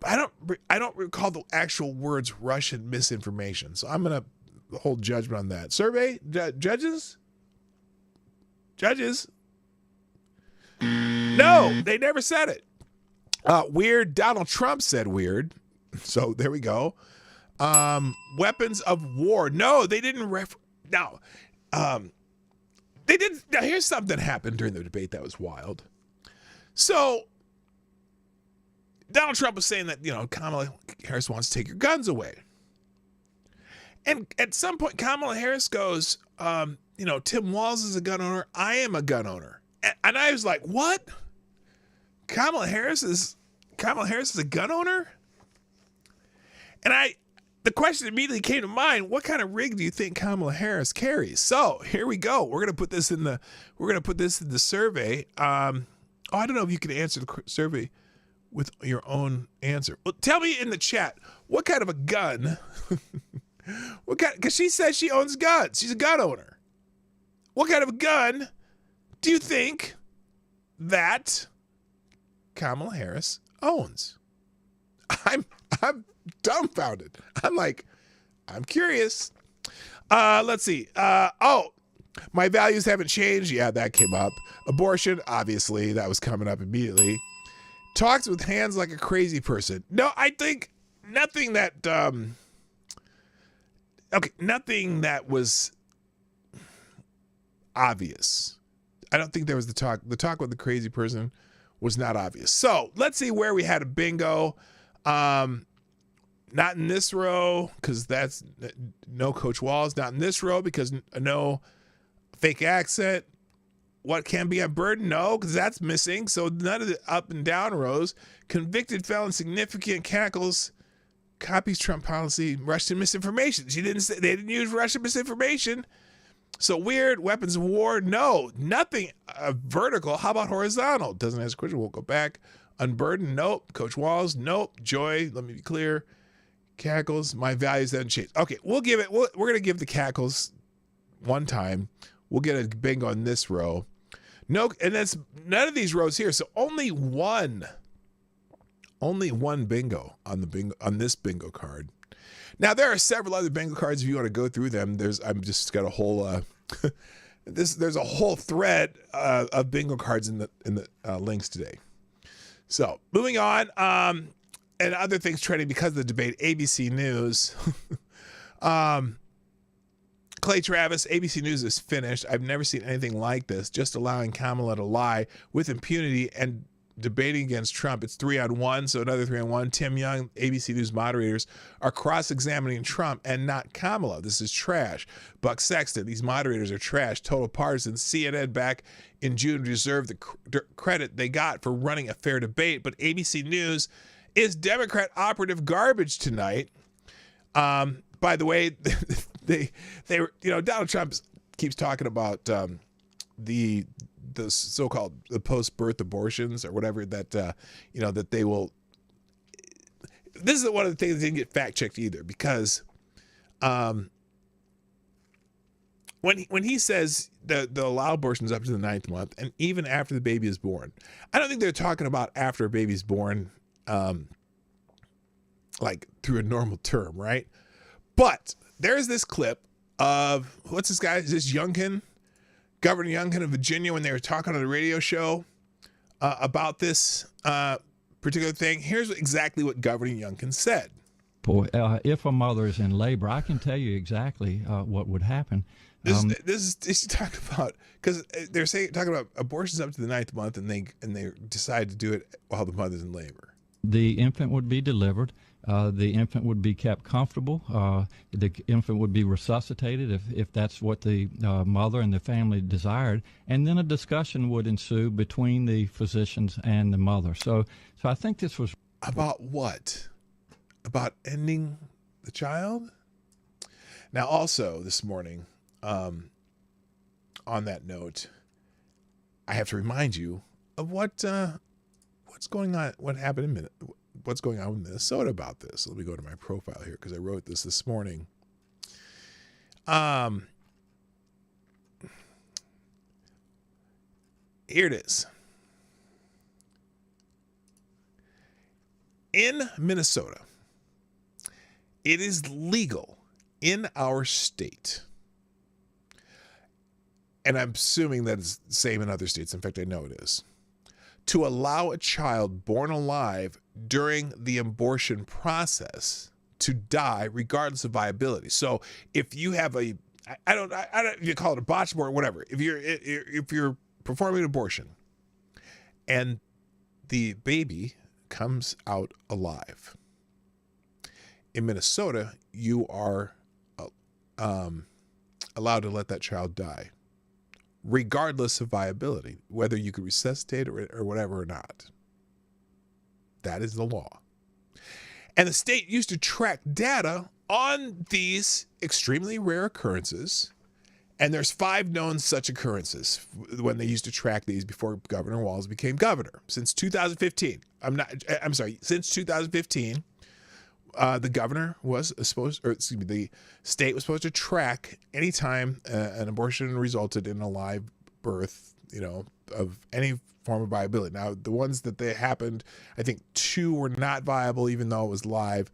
But I don't recall the actual words Russian misinformation. So I'm going to hold judgment on that. Survey? Judges? No, they never said it. Weird. Donald Trump said weird. So there we go. Weapons of war. No, they didn't Now, they did. Now, here's something that happened during the debate that was wild. So, Donald Trump was saying that, Kamala Harris wants to take your guns away. And at some point, Kamala Harris goes, Tim Walz is a gun owner. I am a gun owner. And I was like, what? Kamala Harris is a gun owner? And the question immediately came to mind, what kind of rig do you think Kamala Harris carries? So here we go. We're going to put this in the survey. I don't know if you can answer the survey with your own answer. Well, tell me in the chat, what kind of a gun, because she says she owns guns. She's a gun owner. What kind of a gun do you think that Kamala Harris owns? I'm dumbfounded. I'm curious. Let's see. My values haven't changed. Yeah, that came up. Abortion, obviously, that was coming up immediately. Talks with hands like a crazy person. No, I think nothing that nothing that was obvious. I don't think there was the talk with the crazy person was not obvious. So let's see where we had a bingo. Not in this row, because that's no Coach Walls. Not in this row, because no fake accent. What can be unburdened? No, because that's missing. So none of the up and down rows. Convicted felon, significant cackles, copies Trump policy, Russian misinformation. They didn't use Russian misinformation. So weird, weapons of war. No, nothing vertical. How about horizontal? Doesn't answer the question. We'll go back. Unburdened. Nope. Coach Walls. Nope. Joy. Let me be clear. Cackles. My values haven't changed. Okay, we'll give it. We're going to give the cackles one time. We'll get a bingo on this row. No, and that's none of these rows here. So only one bingo on this bingo card. Now there are several other bingo cards if you want to go through them. I've just got a whole there's a whole thread of bingo cards in the links today. So moving on, and other things trending because of the debate. ABC News. Clay Travis, ABC News is finished. I've never seen anything like this. Just allowing Kamala to lie with impunity and debating against Trump. It's 3-on-1, so another 3-on-1. Tim Young, ABC News moderators, are cross-examining Trump and not Kamala. This is trash. Buck Sexton, these moderators are trash. Total partisans. CNN back in June deserved the credit they got for running a fair debate, but ABC News is Democrat operative garbage tonight. By the way, they were, Donald Trump keeps talking about the so-called the post-birth abortions or whatever that that they will. This is one of the things that didn't get fact-checked either, because when he says that they'll allow abortions up to the 9th month and even after the baby is born, I don't think they're talking about after a baby's born, like through a normal term, right? But there's this clip of, what's this guy? Is this Youngkin? Governor Youngkin of Virginia, when they were talking on the radio show about this particular thing. Here's exactly what Governor Youngkin said. Boy, if a mother is in labor, I can tell you exactly what would happen. This is talking about, because they're talking about abortions up to the 9th month, and they decide to do it while the mother's in labor. The infant would be delivered. The infant would be kept comfortable. The infant would be resuscitated if that's what the mother and the family desired, and then a discussion would ensue between the physicians and the mother. So I think this was about what? About ending the child? Now, also this morning, on that note, I have to remind you of what's going on. What happened in a minute. What's going on in Minnesota about this? Let me go to my profile here, because I wrote this morning. Here it is. In Minnesota, it is legal in our state, and I'm assuming that it's the same in other states. In fact, I know it is, to allow a child born alive during the abortion process to die regardless of viability. So if you have I don't if you call it a botched abortion, whatever. If you're performing an abortion and the baby comes out alive, in Minnesota, you are allowed to let that child die, regardless of viability, whether you could resuscitate or whatever or not. That is the law. And the state used to track data on these extremely rare occurrences. And there's 5 known such occurrences when they used to track these before Governor Walz became governor. Since 2015, since 2015, the governor was supposed, the state was supposed to track anytime an abortion resulted in a live birth, of any form of viability. Now, the ones that they happened, I think 2 were not viable, even though it was live.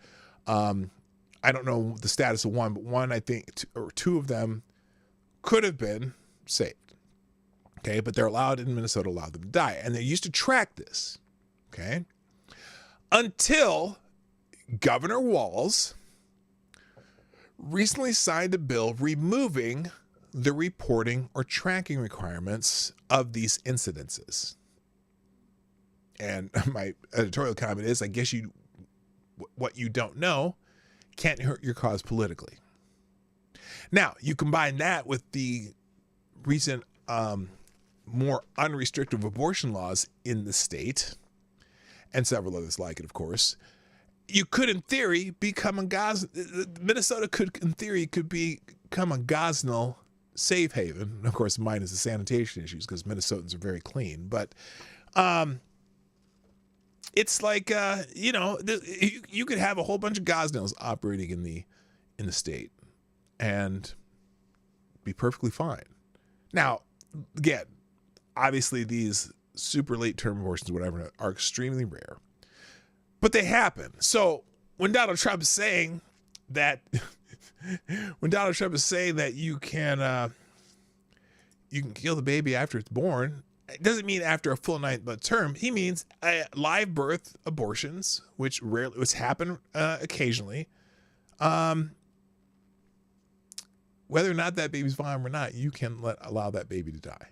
I don't know the status of one, but one, I think, or 2 of them could have been saved. Okay, but they're allowed in Minnesota, allowed them to die. And they used to track this. Okay, until Governor Walz recently signed a bill removing the reporting or tracking requirements of these incidences. And my editorial comment is, I guess what you don't know can't hurt your cause politically. Now, you combine that with the recent more unrestrictive abortion laws in the state, and several others like it, of course. You could, in theory, become a Minnesota could, in theory, become a Gosnell safe haven. Of course, mine is the sanitation issues because Minnesotans are very clean. But it's like you could have a whole bunch of Gosnells operating in the state and be perfectly fine. Now, again, obviously these super late term abortions, whatever, are extremely rare, but they happen. So when Donald Trump is saying that, you can kill the baby after it's born, it doesn't mean after a full 9-month term. He means live birth abortions, which happen occasionally. Whether or not that baby's fine or not, you can allow that baby to die.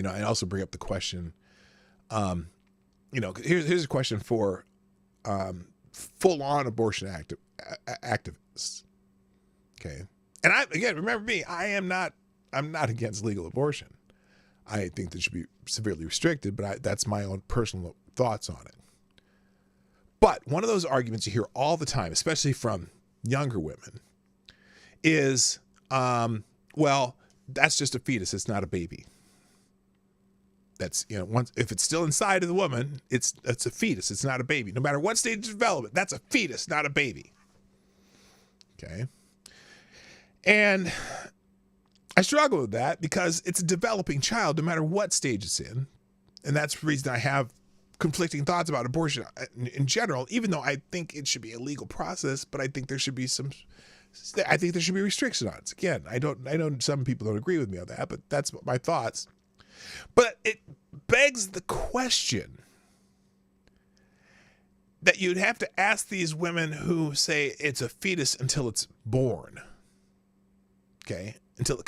I also bring up the question, here's a question for full-on abortion activists. Okay. And remember me, I'm not against legal abortion. I think that should be severely restricted, but that's my own personal thoughts on it. But one of those arguments you hear all the time, especially from younger women, is, well, that's just a fetus. It's not a baby. That's, if it's still inside of the woman, it's a fetus. It's not a baby. No matter what stage of development, that's a fetus, not a baby. Okay. And I struggle with that because it's a developing child, no matter what stage it's in. And that's the reason I have conflicting thoughts about abortion in general, even though I think it should be a legal process, but I think there should be restriction on it. Again, I know some people don't agree with me on that, but that's my thoughts. But it begs the question that you'd have to ask these women who say it's a fetus until it's born. Okay? Until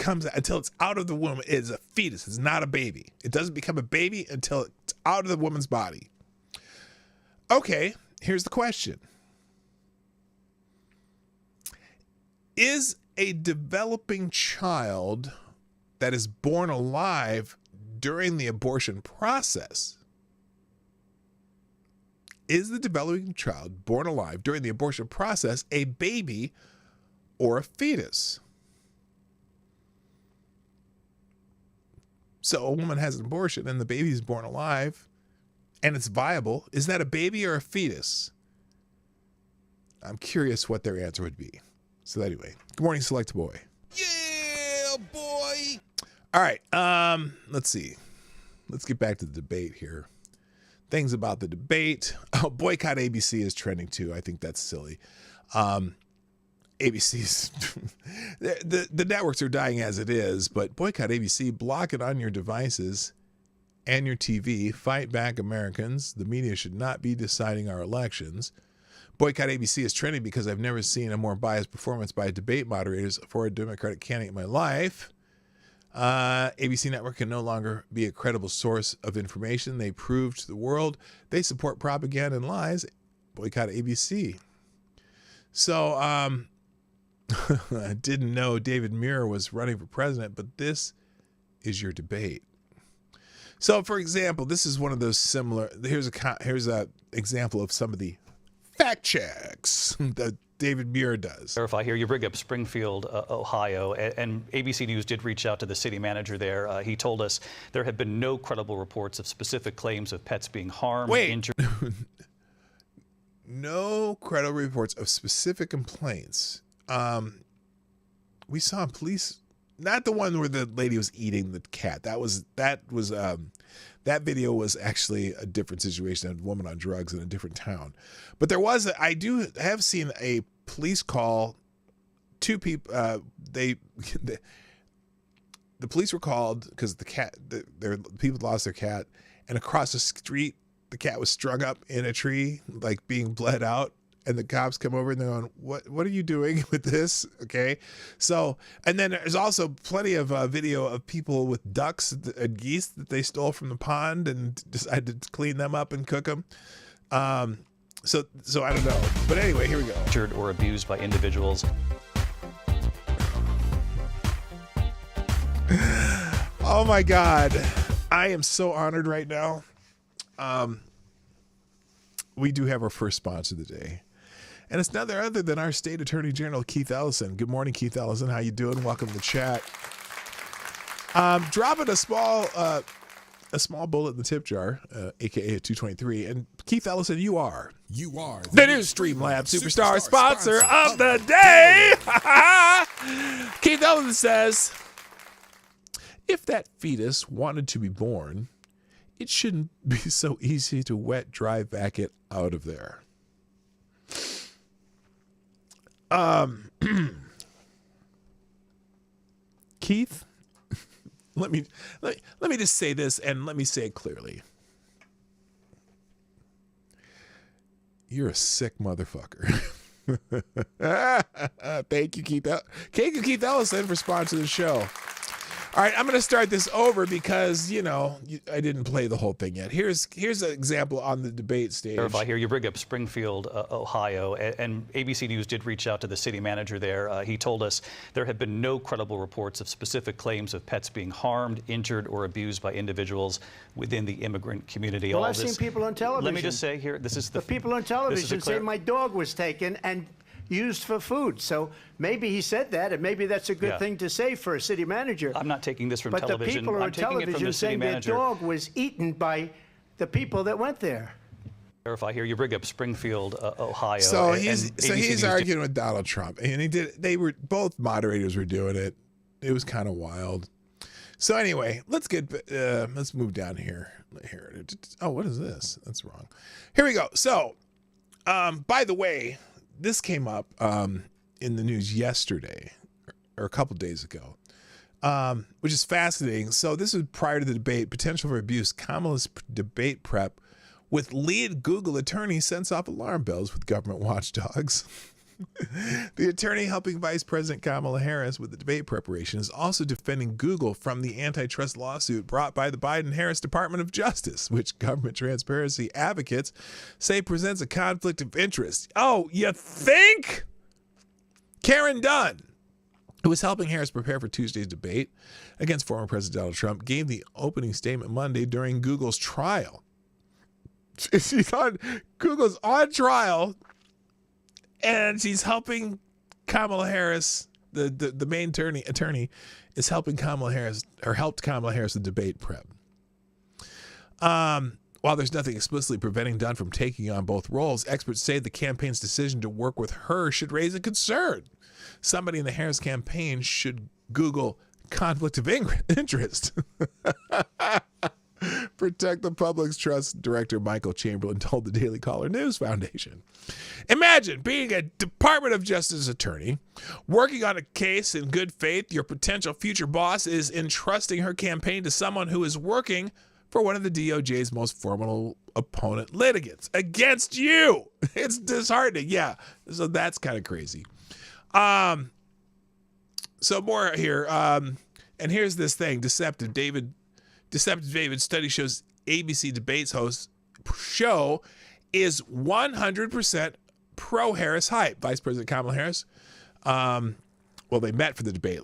it's out of the womb, it is a fetus. It's not a baby. It doesn't become a baby until it's out of the woman's body. Okay, here's the question. Is a developing child that is born alive during the abortion process, is the developing child born alive during the abortion process a baby or a fetus? So a woman has an abortion and the baby is born alive and it's viable. Is that a baby or a fetus? I'm curious what their answer would be. So anyway, good morning, Select Boy. Yeah, boy. All right, let's see. Let's get back to the debate here. Things about the debate. Oh, boycott ABC is trending too. I think that's silly. ABC's the networks are dying as it is, but boycott ABC, block it on your devices and your TV. Fight back, Americans. The media should not be deciding our elections. Boycott ABC is trending because I've never seen a more biased performance by debate moderators for a Democratic candidate in my life. ABC Network can no longer be a credible source of information. They proved to the world they support propaganda and lies. Boycott ABC. So, I didn't know David Muir was running for president, but this is your debate. So, for example, this is one of those similar. Here's a example of some of the fact checks that David Muir does. Verify here. You bring up Springfield, Ohio, and ABC News did reach out to the city manager there. He told us there had been no credible reports of specific claims of pets being harmed, injured. No credible reports of specific complaints. We saw police, not the one where the lady was eating the cat. That video was actually a different situation, a woman on drugs in a different town. But I have seen a police call. Two people, the police were called because people lost their cat, and across the street the cat was strung up in a tree, like being bled out. And the cops come over and they're going, what are you doing with this? Okay. So, and then there's also plenty of video of people with ducks and geese that they stole from the pond and decided to clean them up and cook them. So I don't know. But anyway, here we go. Injured or abused by individuals. Oh my God. I am so honored right now. We do have our first sponsor of the day. And it's none other than our State Attorney General, Keith Ellison. Good morning, Keith Ellison. How you doing? Welcome to the chat. Dropping a small bullet in the tip jar, aka a 223. And Keith Ellison, you are the new Streamlab Superstar sponsor of the day. Keith Ellison says, if that fetus wanted to be born, it shouldn't be so easy to wet dry vac it out of there. Keith, let me just say this, and let me say it clearly. You're a sick motherfucker. Thank you, Keith. Thank you, Keith Ellison, for sponsoring the show. All right, I'm going to start this over because, I didn't play the whole thing yet. Here's an example on the debate stage. Verify here. You bring up Springfield, Ohio, and ABC News did reach out to the city manager there. He told us there have been no credible reports of specific claims of pets being harmed, injured, or abused by individuals within the immigrant community. Well, I've seen people on television. Let me just say here, this is the people on television say my dog was taken and used for food. So maybe he said that, and maybe that's a good thing to say for a city manager. I'm not taking this from television. But the people on television saying their dog was eaten by the people that went there. Verify here. You bring up Springfield, Ohio. So he's arguing with Donald Trump, and both moderators were doing it. It was kind of wild. So anyway, let's move down here. Oh, what is this? That's wrong. Here we go. So, by the way, this came up in the news yesterday or a couple days ago, which is fascinating. So this was prior to the debate. Potential for abuse. Kamala's debate prep with lead Google attorney sends off alarm bells with government watchdogs. The attorney helping Vice President Kamala Harris with the debate preparation is also defending Google from the antitrust lawsuit brought by the Biden-Harris Department of Justice, which government transparency advocates say presents a conflict of interest. Oh, you think? Karen Dunn, who was helping Harris prepare for Tuesday's debate against former President Donald Trump, gave the opening statement Monday during Google's trial. She's on Google's on trial. And she's helping Kamala Harris, the main attorney is helping Kamala Harris, or helped Kamala Harris with debate prep. While there's nothing explicitly preventing Dunn from taking on both roles, experts say the campaign's decision to work with her should raise a concern. Somebody in the Harris campaign should Google conflict of interest. Protect the public's trust, Director Michael Chamberlain told the Daily Caller News Foundation. Imagine being a Department of Justice attorney, working on a case in good faith. Your potential future boss is entrusting her campaign to someone who is working for one of the DOJ's most formidable opponent litigants against you. It's disheartening. Yeah. So that's kind of crazy. So more here. And here's this thing. Deceptive David study shows ABC debates host show is 100% pro-Harris hype. Vice President Kamala Harris, they met for the debate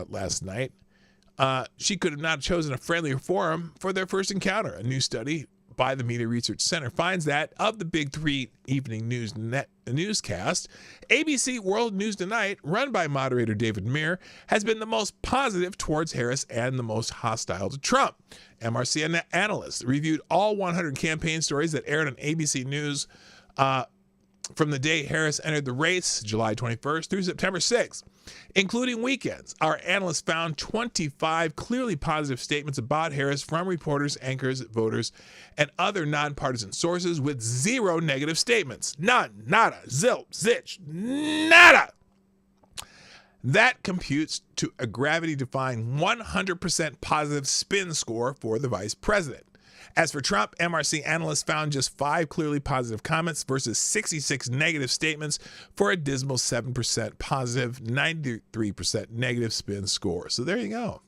last night. She could have not chosen a friendlier forum for their first encounter. A new study by the Media Research Center finds that of the big three evening newscast, ABC World News Tonight, run by moderator David Muir, has been the most positive towards Harris and the most hostile to Trump. MRC analysts reviewed all 100 campaign stories that aired on ABC News from the day Harris entered the race, July 21st through September 6th, including weekends. Our analysts found 25 clearly positive statements about Harris from reporters, anchors, voters, and other nonpartisan sources, with 0 negative statements. None, nada, zilch, zitch, nada. That computes to a gravity-defying 100% positive spin score for the vice president. As for Trump, MRC analysts found just 5 clearly positive comments versus 66 negative statements for a dismal 7% positive, 93% negative spin score. So there you go.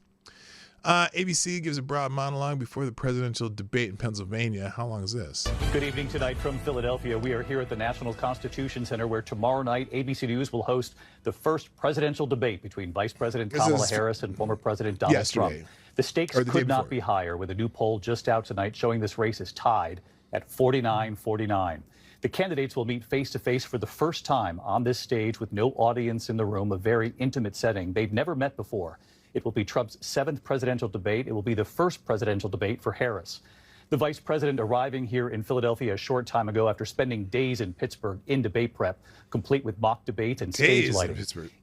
ABC gives a broad monologue before the presidential debate in Pennsylvania. How long is this? Good evening tonight from Philadelphia. We are here at the National Constitution Center, where tomorrow night ABC News will host the first presidential debate between Vice President Kamala Harris and former President Donald Trump. The stakes could not be higher, with a new poll just out tonight showing this race is tied at 49-49. The candidates will meet face-to-face for the first time on this stage with no audience in the room, a very intimate setting. They've never met before. It will be Trump's 7th presidential debate. It will be the first presidential debate for Harris. The vice president arriving here in Philadelphia a short time ago after spending days in Pittsburgh in debate prep, complete with mock debates and stage lighting.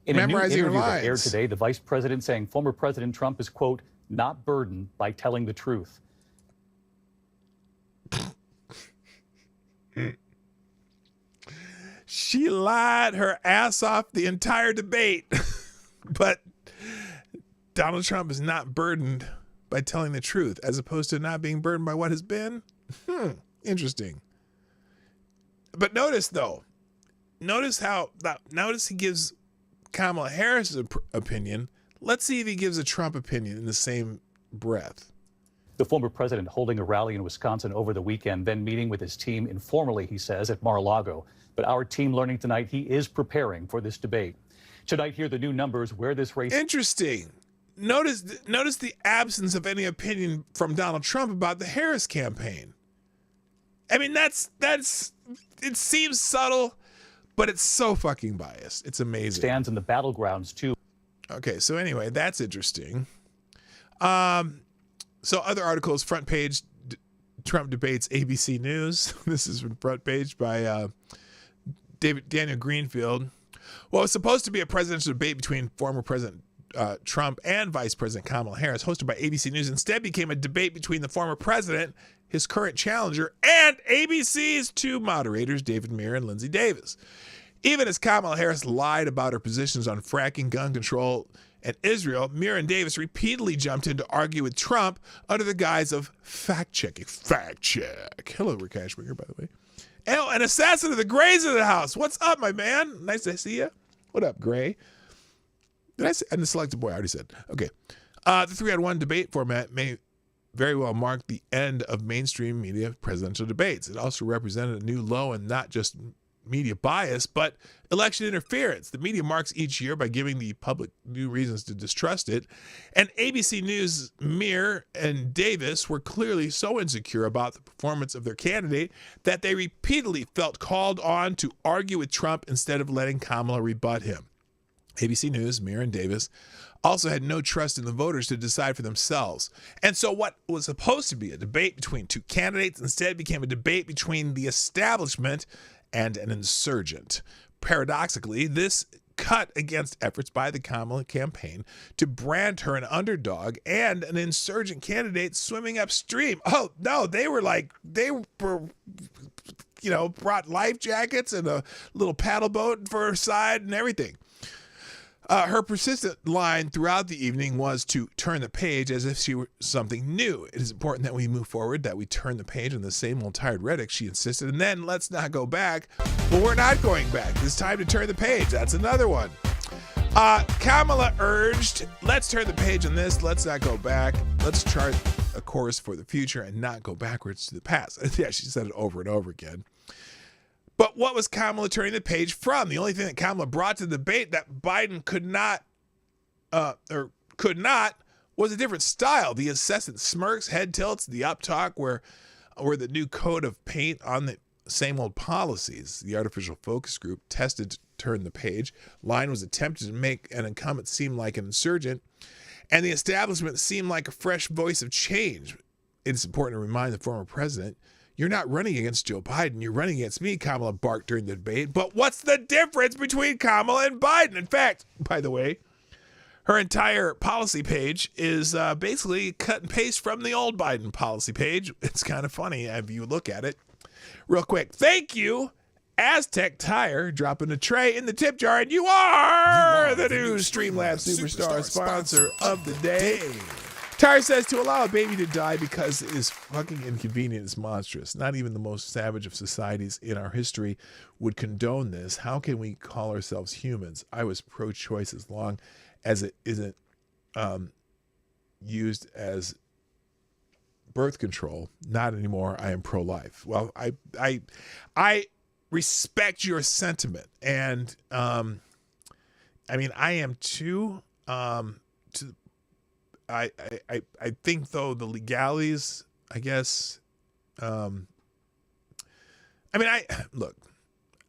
In a new interview that aired today, the vice president saying former President Trump is, quote, not burdened by telling the truth. She lied her ass off the entire debate, but Donald Trump is not burdened by telling the truth, as opposed to not being burdened by what has been. Interesting. But notice, though, notice he gives Kamala Harris's opinion. Let's see if he gives a Trump opinion in the same breath. The former president holding a rally in Wisconsin over the weekend, then meeting with his team informally, he says, at Mar-a-Lago. But our team learning tonight he is preparing for this debate. Tonight, here are the new numbers where this race... Interesting. Notice the absence of any opinion from Donald Trump about the Harris campaign. I mean, that's it seems subtle, but it's so fucking biased. It's amazing. Stands in the battlegrounds too. Okay, so anyway, that's interesting. So other articles, front page, Trump debates ABC News. This is from front page by Daniel Greenfield. Well, it's supposed to be a presidential debate between former President Trump and Vice President Kamala Harris, hosted by ABC News, instead became a debate between the former president, his current challenger, and ABC's 2 moderators, David Muir and Lindsay Davis. Even as Kamala Harris lied about her positions on fracking, gun control, and Israel, Muir and Davis repeatedly jumped in to argue with Trump under the guise of fact-checking. Fact check. Hello, Rick Ashwinger, by the way. Oh, an assassin of the Grays in the house. What's up, my man? Nice to see you. What up, Gray? Did I say? And the selected boy, I already said. Okay. The 3-on-1 debate format may very well mark the end of mainstream media presidential debates. It also represented a new low in not just media bias, but election interference. The media marks each year by giving the public new reasons to distrust it. And ABC News, Muir and Davis were clearly so insecure about the performance of their candidate that they repeatedly felt called on to argue with Trump instead of letting Kamala rebut him. ABC News, Muir and Davis also had no trust in the voters to decide for themselves. And so what was supposed to be a debate between 2 candidates instead became a debate between the establishment and an insurgent. Paradoxically, this cut against efforts by the Kamala campaign to brand her an underdog and an insurgent candidate swimming upstream. Oh, no, they were, brought life jackets and a little paddle boat for her side and everything. Her persistent line throughout the evening was to turn the page as if she were something new. It is important that we move forward, that we turn the page on the same old tired rhetoric, she insisted, and then let's not go back. Well, we're not going back. It's time to turn the page. That's another one. Kamala urged, let's turn the page on this. Let's not go back. Let's chart a course for the future and not go backwards to the past. Yeah, she said it over and over again. But what was Kamala turning the page from? The only thing that Kamala brought to the debate that Biden could not was a different style. The incessant smirks, head tilts, the up talk were the new coat of paint on the same old policies. The artificial focus group tested to turn the page. Line was attempted to make an incumbent seem like an insurgent, and the establishment seemed like a fresh voice of change. It's important to remind the former president, you're not running against Joe Biden. You're running against me, Kamala barked during the debate. But what's the difference between Kamala and Biden? In fact, by the way, her entire policy page is basically cut and paste from the old Biden policy page. It's kind of funny if you look at it. Real quick, thank you, Aztec Tire, dropping a tray in the tip jar. And you are the new Streamlabs Superstar sponsor of the day. Tyre says to allow a baby to die because it is fucking inconvenient is monstrous. Not even the most savage of societies in our history would condone this. How can we call ourselves humans? I was pro-choice as long as it isn't used as birth control. Not anymore. I am pro-life. Well, I respect your sentiment, and I mean, I am too. I think though the legalities, I guess. I mean,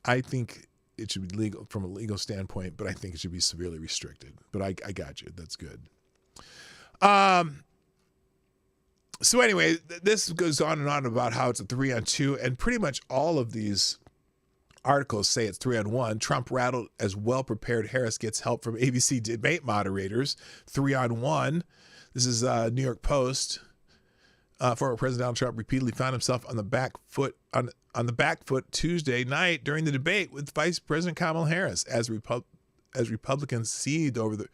I think it should be legal from a legal standpoint, but I think it should be severely restricted. But I got you. That's good. So anyway, this goes on and on about how it's a 3-on-2, and pretty much all of these articles say it's 3-on-1. Trump rattled as well-prepared Harris gets help from ABC debate moderators. 3-on-1. This is New York Post. Former President Donald Trump repeatedly found himself on the back foot Tuesday night during the debate with Vice President Kamala Harris as Republicans seethed over the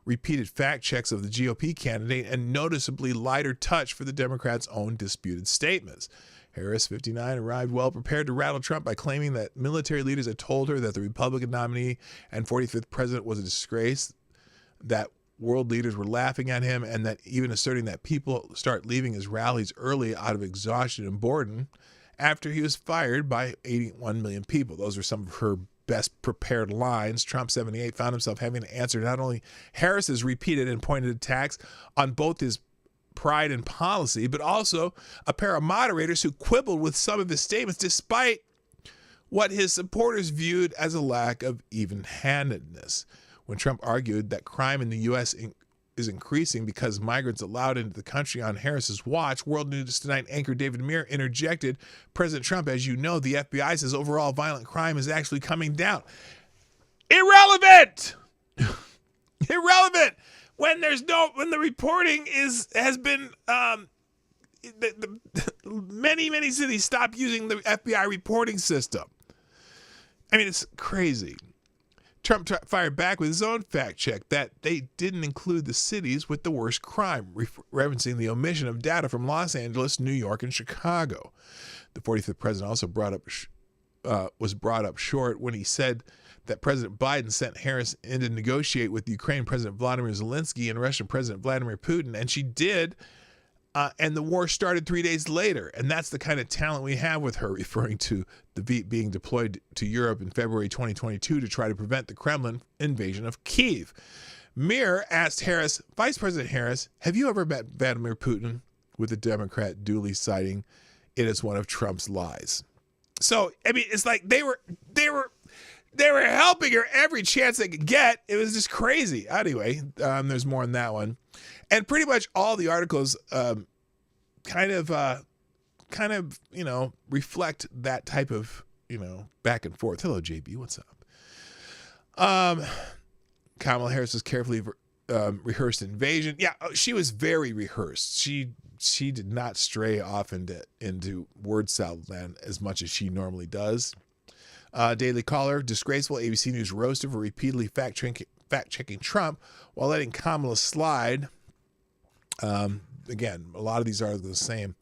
repeated fact checks of the GOP candidate and noticeably lighter touch for the Democrats' own disputed statements. Harris, 59, arrived well prepared to rattle Trump by claiming that military leaders had told her that the Republican nominee and 45th president was a disgrace, that world leaders were laughing at him, and that even asserting that people start leaving his rallies early out of exhaustion and boredom after he was fired by 81 million people. Those are some of her best prepared lines. Trump, 78, found himself having to answer not only Harris's repeated and pointed attacks on both his pride and policy, but also a pair of moderators who quibbled with some of his statements despite what his supporters viewed as a lack of even-handedness. When Trump argued that crime in the U.S. is increasing because migrants allowed into the country on Harris's watch, World News Tonight anchor David Muir interjected, President Trump, as you know, the FBI says overall violent crime is actually coming down. Irrelevant! Irrelevant! When the reporting has been many cities stop using the FBI reporting system. I mean, it's crazy. Trump fired back with his own fact check that they didn't include the cities with the worst crime, referencing the omission of data from Los Angeles, New York, and Chicago. The 45th president also was brought up short when he said that President Biden sent Harris in to negotiate with Ukraine President Vladimir Zelensky and Russian President Vladimir Putin, and she did, and the war started 3 days later. And that's the kind of talent we have with her, referring to the V being deployed to Europe in February 2022 to try to prevent the Kremlin invasion of Kyiv. Mir asked Harris, Vice President Harris, have you ever met Vladimir Putin? With the Democrat duly citing it as one of Trump's lies. So, I mean, it's like they were helping her every chance they could get. It was just crazy. Anyway, there's more on that one. And pretty much all the articles kind of, reflect that type of, back and forth. Hello, JB. What's up? Kamala Harris was carefully rehearsed invasion. Yeah, she was very rehearsed. She did not stray off into word salad land as much as she normally does. Daily Caller, disgraceful ABC News roasted for repeatedly fact-checking Trump while letting Kamala slide. Again, a lot of these are the same.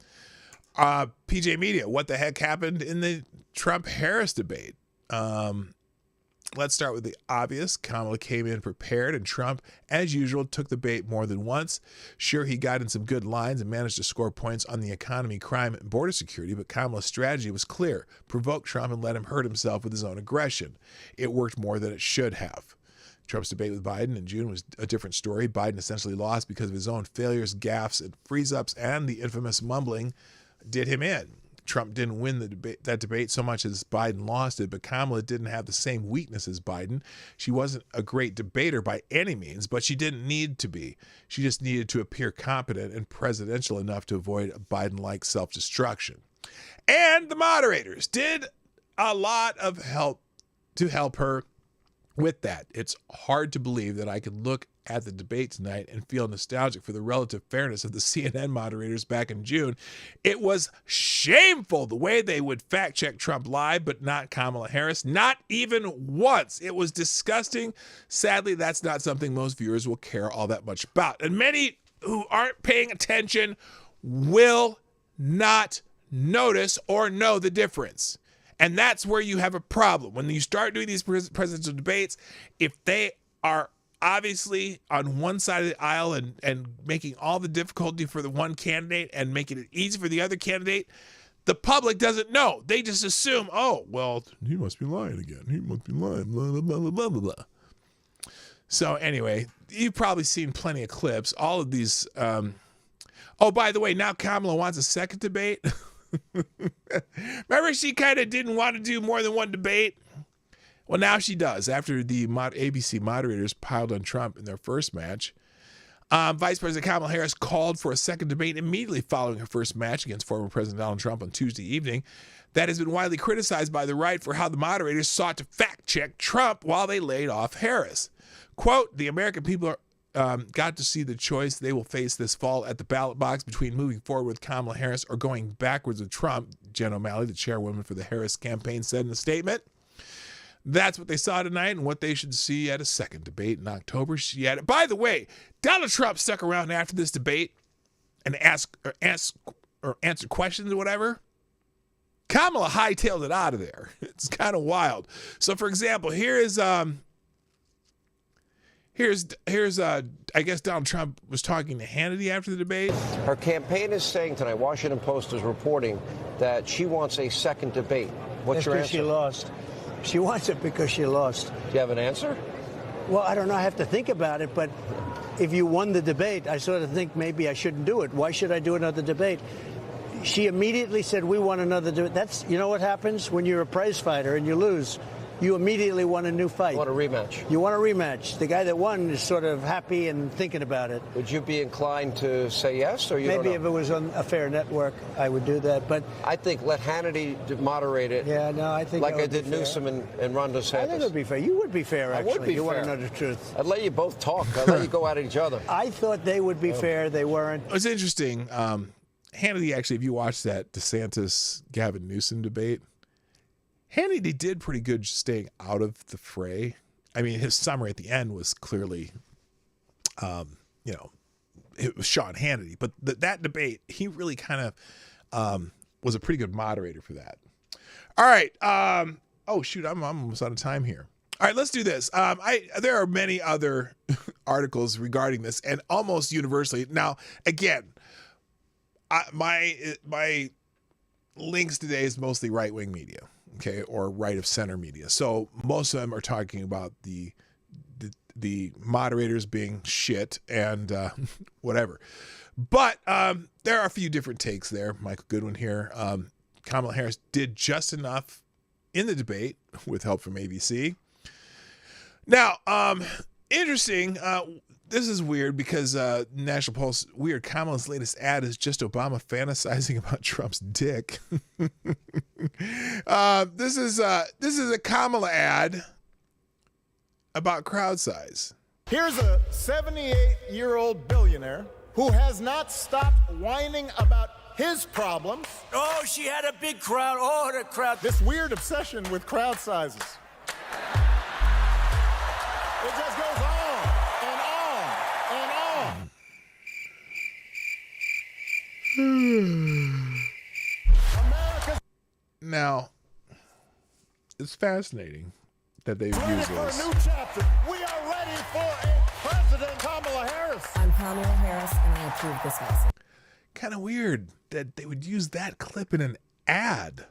PJ Media, what the heck happened in the Trump-Harris debate? Let's start with the obvious. Kamala came in prepared, and Trump, as usual, took the bait more than once. Sure, he got in some good lines and managed to score points on the economy, crime, and border security, but Kamala's strategy was clear. Provoke Trump and let him hurt himself with his own aggression. It worked more than it should have. Trump's debate with Biden in June was a different story. Biden essentially lost because of his own failures, gaffes, and freeze-ups, and the infamous mumbling did him in. Trump didn't win that debate so much as Biden lost it, but Kamala didn't have the same weakness as Biden. She wasn't a great debater by any means, but she didn't need to be. She just needed to appear competent and presidential enough to avoid a Biden-like self-destruction. And the moderators did a lot of help to help her with that. It's hard to believe that I could look at the debate tonight and feel nostalgic for the relative fairness of the CNN moderators back in June. It was shameful the way they would fact check Trump live, but not Kamala Harris, not even once. It was disgusting. Sadly, that's not something most viewers will care all that much about. And many who aren't paying attention will not notice or know the difference. And that's where you have a problem. When you start doing these presidential debates, if they are obviously on one side of the aisle and making all the difficulty for the one candidate and making it easy for the other candidate, the public doesn't know. They just assume, oh, well, he must be lying again. He must be lying, blah, blah, blah, blah, blah, blah. So anyway, you've probably seen plenty of clips. All of these. Oh, by the way, now Kamala wants a second debate. Remember, she kind of didn't want to do more than one debate? Well, now she does. After the ABC moderators piled on Trump in their first match, Vice President Kamala Harris called for a second debate immediately following her first match against former President Donald Trump on Tuesday evening. That has been widely criticized by the right for how the moderators sought to fact-check Trump while they laid off Harris. Quote, the American people got to see the choice they will face this fall at the ballot box between moving forward with Kamala Harris or going backwards with Trump, Jen O'Malley, the chairwoman for the Harris campaign, said in a statement. That's what they saw tonight and what they should see at a second debate in October. She added, by the way, Donald Trump stuck around after this debate and answered questions or whatever. Kamala hightailed it out of there. It's kind of wild. So, for example, here's I guess Donald Trump was talking to Hannity after the debate. Her campaign is saying tonight, Washington Post is reporting that she wants a second debate. What's your answer? She lost. She wants it because she lost. Do you have an answer? Well, I don't know. I have to think about it. But if you won the debate, I sort of think maybe I shouldn't do it. Why should I do another debate? She immediately said, we want another debate. That's, you know what happens when you're a prize fighter and you lose? You immediately want a new fight. You want a rematch. You want a rematch. The guy that won is sort of happy and thinking about it. Would you be inclined to say yes, or you Maybe don't know? if it was on a fair network, I would do that. But I think let Hannity moderate it. Yeah, no, I think like that I would be did fair. Newsom and Ron DeSantis. I think it would be fair. You would be fair, actually. I would be you fair. want to know the truth. I'd let you both talk. I'd let you go at each other. I thought they would be fair. They weren't. It's interesting. Hannity, actually, if you watch that DeSantis-Gavin Newsom debate, Hannity did pretty good staying out of the fray. I mean, his summary at the end was clearly, it was Sean Hannity. But that debate, he really kind of was a pretty good moderator for that. All right. Oh, shoot, I'm almost out of time here. All right, let's do this. There are many other articles regarding this, and almost universally. Now, again, my links today is mostly right-wing media. Okay, or right of center media. So most of them are talking about the moderators being shit and whatever. But there are a few different takes there. Michael Goodwin here. Kamala Harris did just enough in the debate with help from ABC. Now, interesting. This is weird because National Post, weird. Kamala's latest ad is just Obama fantasizing about Trump's dick. This is a Kamala ad about crowd size. Here's a 78-year-old billionaire who has not stopped whining about his problems. Oh, she had a big crowd. Oh, the crowd. This weird obsession with crowd sizes. It just goes on and on and on. Now, it's fascinating that they've used For a this. new chapter. We are ready for a President Kamala Harris. I'm Kamala Harris, and I approve this message. Kind of weird that they would use that clip in an ad.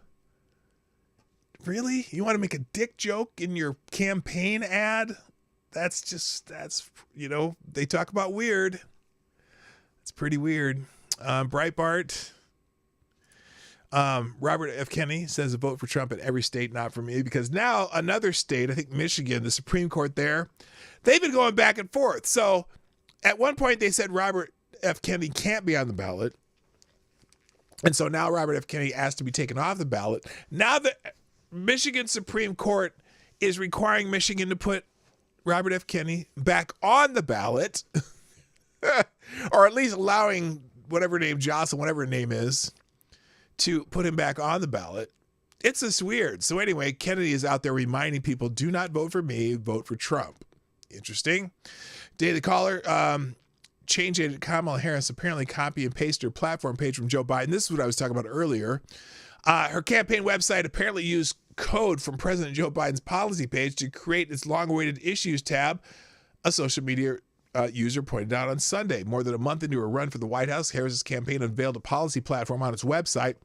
Really? You want to make a dick joke in your campaign ad? That's they talk about weird. It's pretty weird. Breitbart. Robert F. Kennedy says a vote for Trump in every state, not for me, because now another state, I think Michigan, the Supreme Court there, they've been going back and forth. So at one point they said Robert F. Kennedy can't be on the ballot. And so now Robert F. Kennedy asked to be taken off the ballot. Now the Michigan Supreme Court is requiring Michigan to put Robert F. Kennedy back on the ballot, or at least allowing whatever name, Jocelyn, whatever her name is, to put him back on the ballot. It's just weird. So anyway, Kennedy is out there reminding people, do not vote for me, vote for Trump. Interesting. Daily Caller, change agent Kamala Harris apparently copy and paste her platform page from Joe Biden. This is what I was talking about earlier. Her campaign website apparently used code from President Joe Biden's policy page to create its long-awaited issues tab, a social media user pointed out on Sunday. More than a month into her run for the White House, Harris's campaign unveiled a policy platform on its website.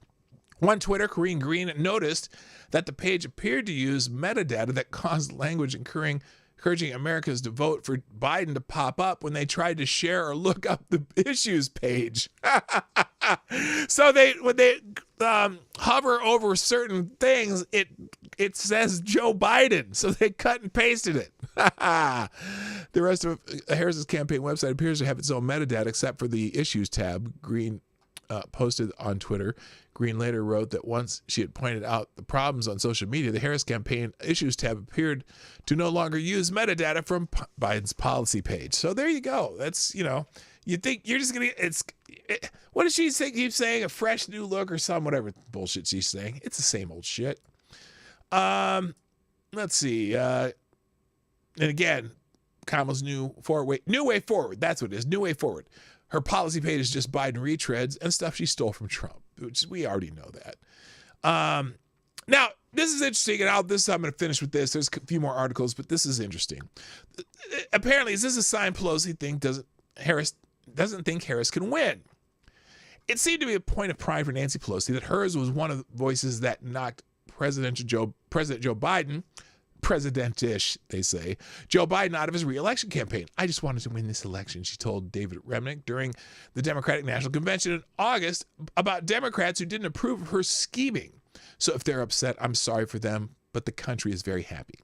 On Twitter, Corinne Green noticed that the page appeared to use metadata that caused language encouraging Americans to vote for Biden to pop up when they tried to share or look up the issues page. So when they hover over certain things, it says Joe Biden. So they cut and pasted it. The rest of Harris's campaign website appears to have its own metadata except for the issues tab. Green posted on Twitter. Green later wrote that once she had pointed out the problems on social media, the Harris campaign issues tab appeared to no longer use metadata from Biden's policy page. So there you go. That's, you think you're just going to, what does she say? Keep saying a fresh new look or some whatever bullshit she's saying. It's the same old shit. Let's see. And again, Kamala's new way forward. That's what it is. New way forward. Her policy page is just Biden retreads and stuff she stole from Trump, which we already know that. Now, this is interesting, and I'm going to finish with this. There's a few more articles, but this is interesting. Apparently, is this a sign Pelosi doesn't think Harris can win? It seemed to be a point of pride for Nancy Pelosi that hers was one of the voices that knocked President Joe Biden, president-ish, they say, Joe Biden out of his re-election campaign. I just wanted to win this election, she told David Remnick during the Democratic National Convention in August about Democrats who didn't approve of her scheming. So if they're upset, I'm sorry for them, but the country is very happy.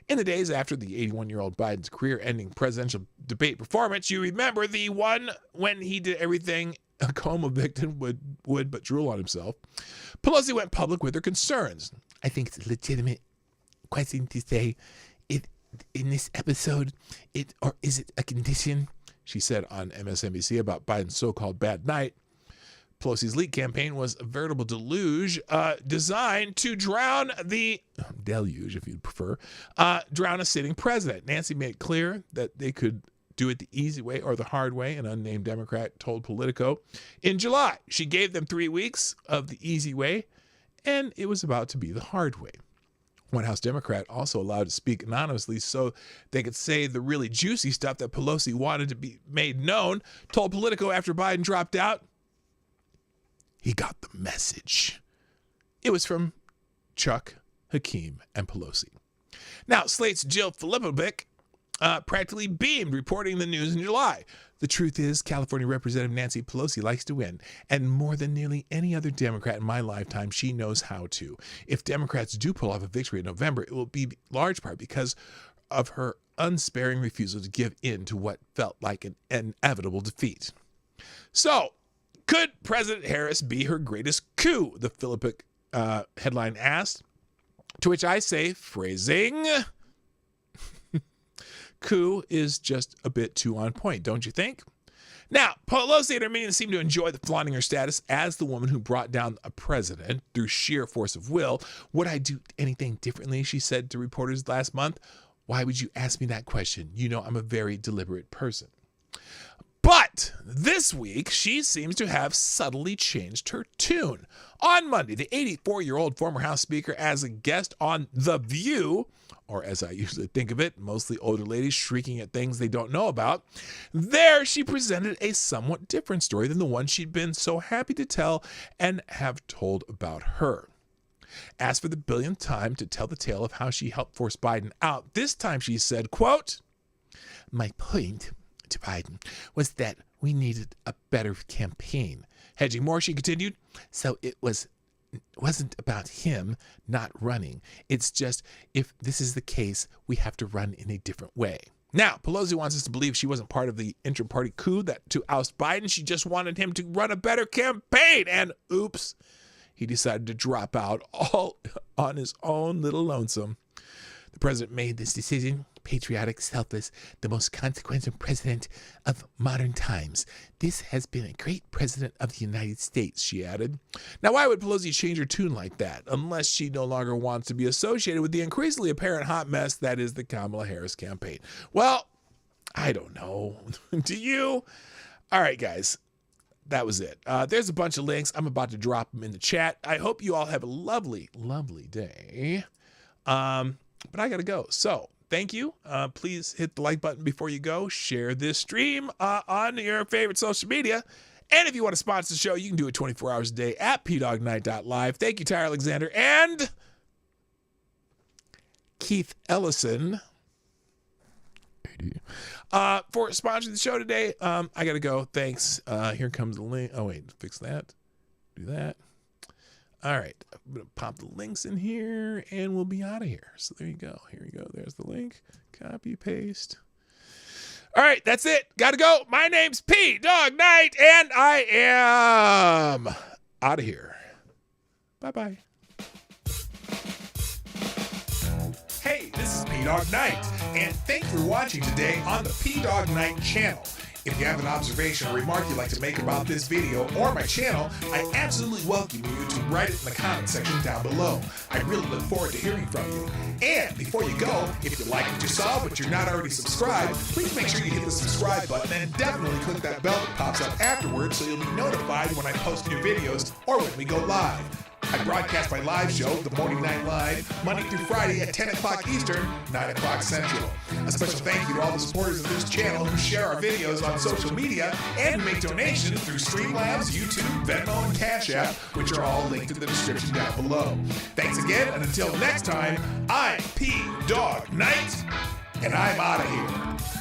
In the days after the 81-year-old Biden's career-ending presidential debate performance, you remember the one when he did everything a coma victim would but drool on himself. Pelosi went public with her concerns. I think it's a legitimate question to say it in this episode, or is it a condition? She said on MSNBC about Biden's so-called bad night. Pelosi's leak campaign was a veritable deluge designed to drown the deluge, if you'd prefer, drown a sitting president. Nancy made it clear that they could do it the easy way or the hard way, an unnamed Democrat told Politico in July. She gave them 3 weeks of the easy way, and it was about to be the hard way. White House Democrat also allowed to speak anonymously so they could say the really juicy stuff that Pelosi wanted to be made known, told Politico after Biden dropped out. He got the message. It was from Chuck, Hakeem, and Pelosi. Now, Slate's Jill Filipovic practically beamed reporting the news in July. The truth is, California Representative Nancy Pelosi likes to win, and more than nearly any other Democrat in my lifetime, she knows how to. If Democrats do pull off a victory in November, it will be large part because of her unsparing refusal to give in to what felt like an inevitable defeat. So, could President Harris be her greatest coup? The Filipic headline asked, to which I say, phrasing, coup is just a bit too on point, don't you think? Now, Pelosi and her minions seem to enjoy the flaunting her status as the woman who brought down a president through sheer force of will. Would I do anything differently, she said to reporters last month. Why would you ask me that question? You know I'm a very deliberate person. But this week, she seems to have subtly changed her tune. On Monday, the 84-year-old former House Speaker, as a guest on The View, or as I usually think of it, mostly older ladies shrieking at things they don't know about, there she presented a somewhat different story than the one she'd been so happy to tell and have told about her. Asked for the billionth time to tell the tale of how she helped force Biden out, this time she said, quote, "My point to Biden was that we needed a better campaign." Hedging more, she continued, "So it wasn't about him not running. It's just, if this is the case, we have to run in a different way." Now, Pelosi wants us to believe she wasn't part of the inter-party coup that to oust Biden. She just wanted him to run a better campaign. And oops, he decided to drop out all on his own little lonesome. The president made this decision, patriotic, selfless, the most consequential president of modern times. This has been a great president of the United States, she added. Now, why would Pelosi change her tune like that, unless she no longer wants to be associated with the increasingly apparent hot mess that is the Kamala Harris campaign? Well, I don't know. Do you? All right, guys. That was it. There's a bunch of links. I'm about to drop them in the chat. I hope you all have a lovely, lovely day. But I got to go. So thank you. Please hit the like button before you go. Share this stream on your favorite social media. And if you want to sponsor the show, you can do it 24 hours a day at pdognight.live. Thank you, Tyler Alexander and Keith Ellison for sponsoring the show today. I got to go. Thanks. Here comes the link. Oh, wait. Fix that. Do that. All right. I'm going to pop the links in here, and we'll be out of here. So there you go. Here you go. There's the link. Copy, paste. All right, that's it. Gotta go. My name's P Dog Night, and I am out of here. Bye-bye. Hey, this is P Dog Night, and thanks for watching today on the P Dog Night channel. If you have an observation or remark you'd like to make about this video or my channel, I absolutely welcome you to write it in the comment section down below. I really look forward to hearing from you. And before you go, if you like what you saw but you're not already subscribed, please make sure you hit the subscribe button and definitely click that bell that pops up afterwards so you'll be notified when I post new videos or when we go live. I broadcast my live show, The Morning Night Live, Monday through Friday at 10 o'clock Eastern, 9 o'clock Central. A special thank you to all the supporters of this channel who share our videos on social media and make donations through Streamlabs, YouTube, Venmo, and Cash App, which are all linked in the description down below. Thanks again, and until next time, I'm P Dog Night, and I'm out of here.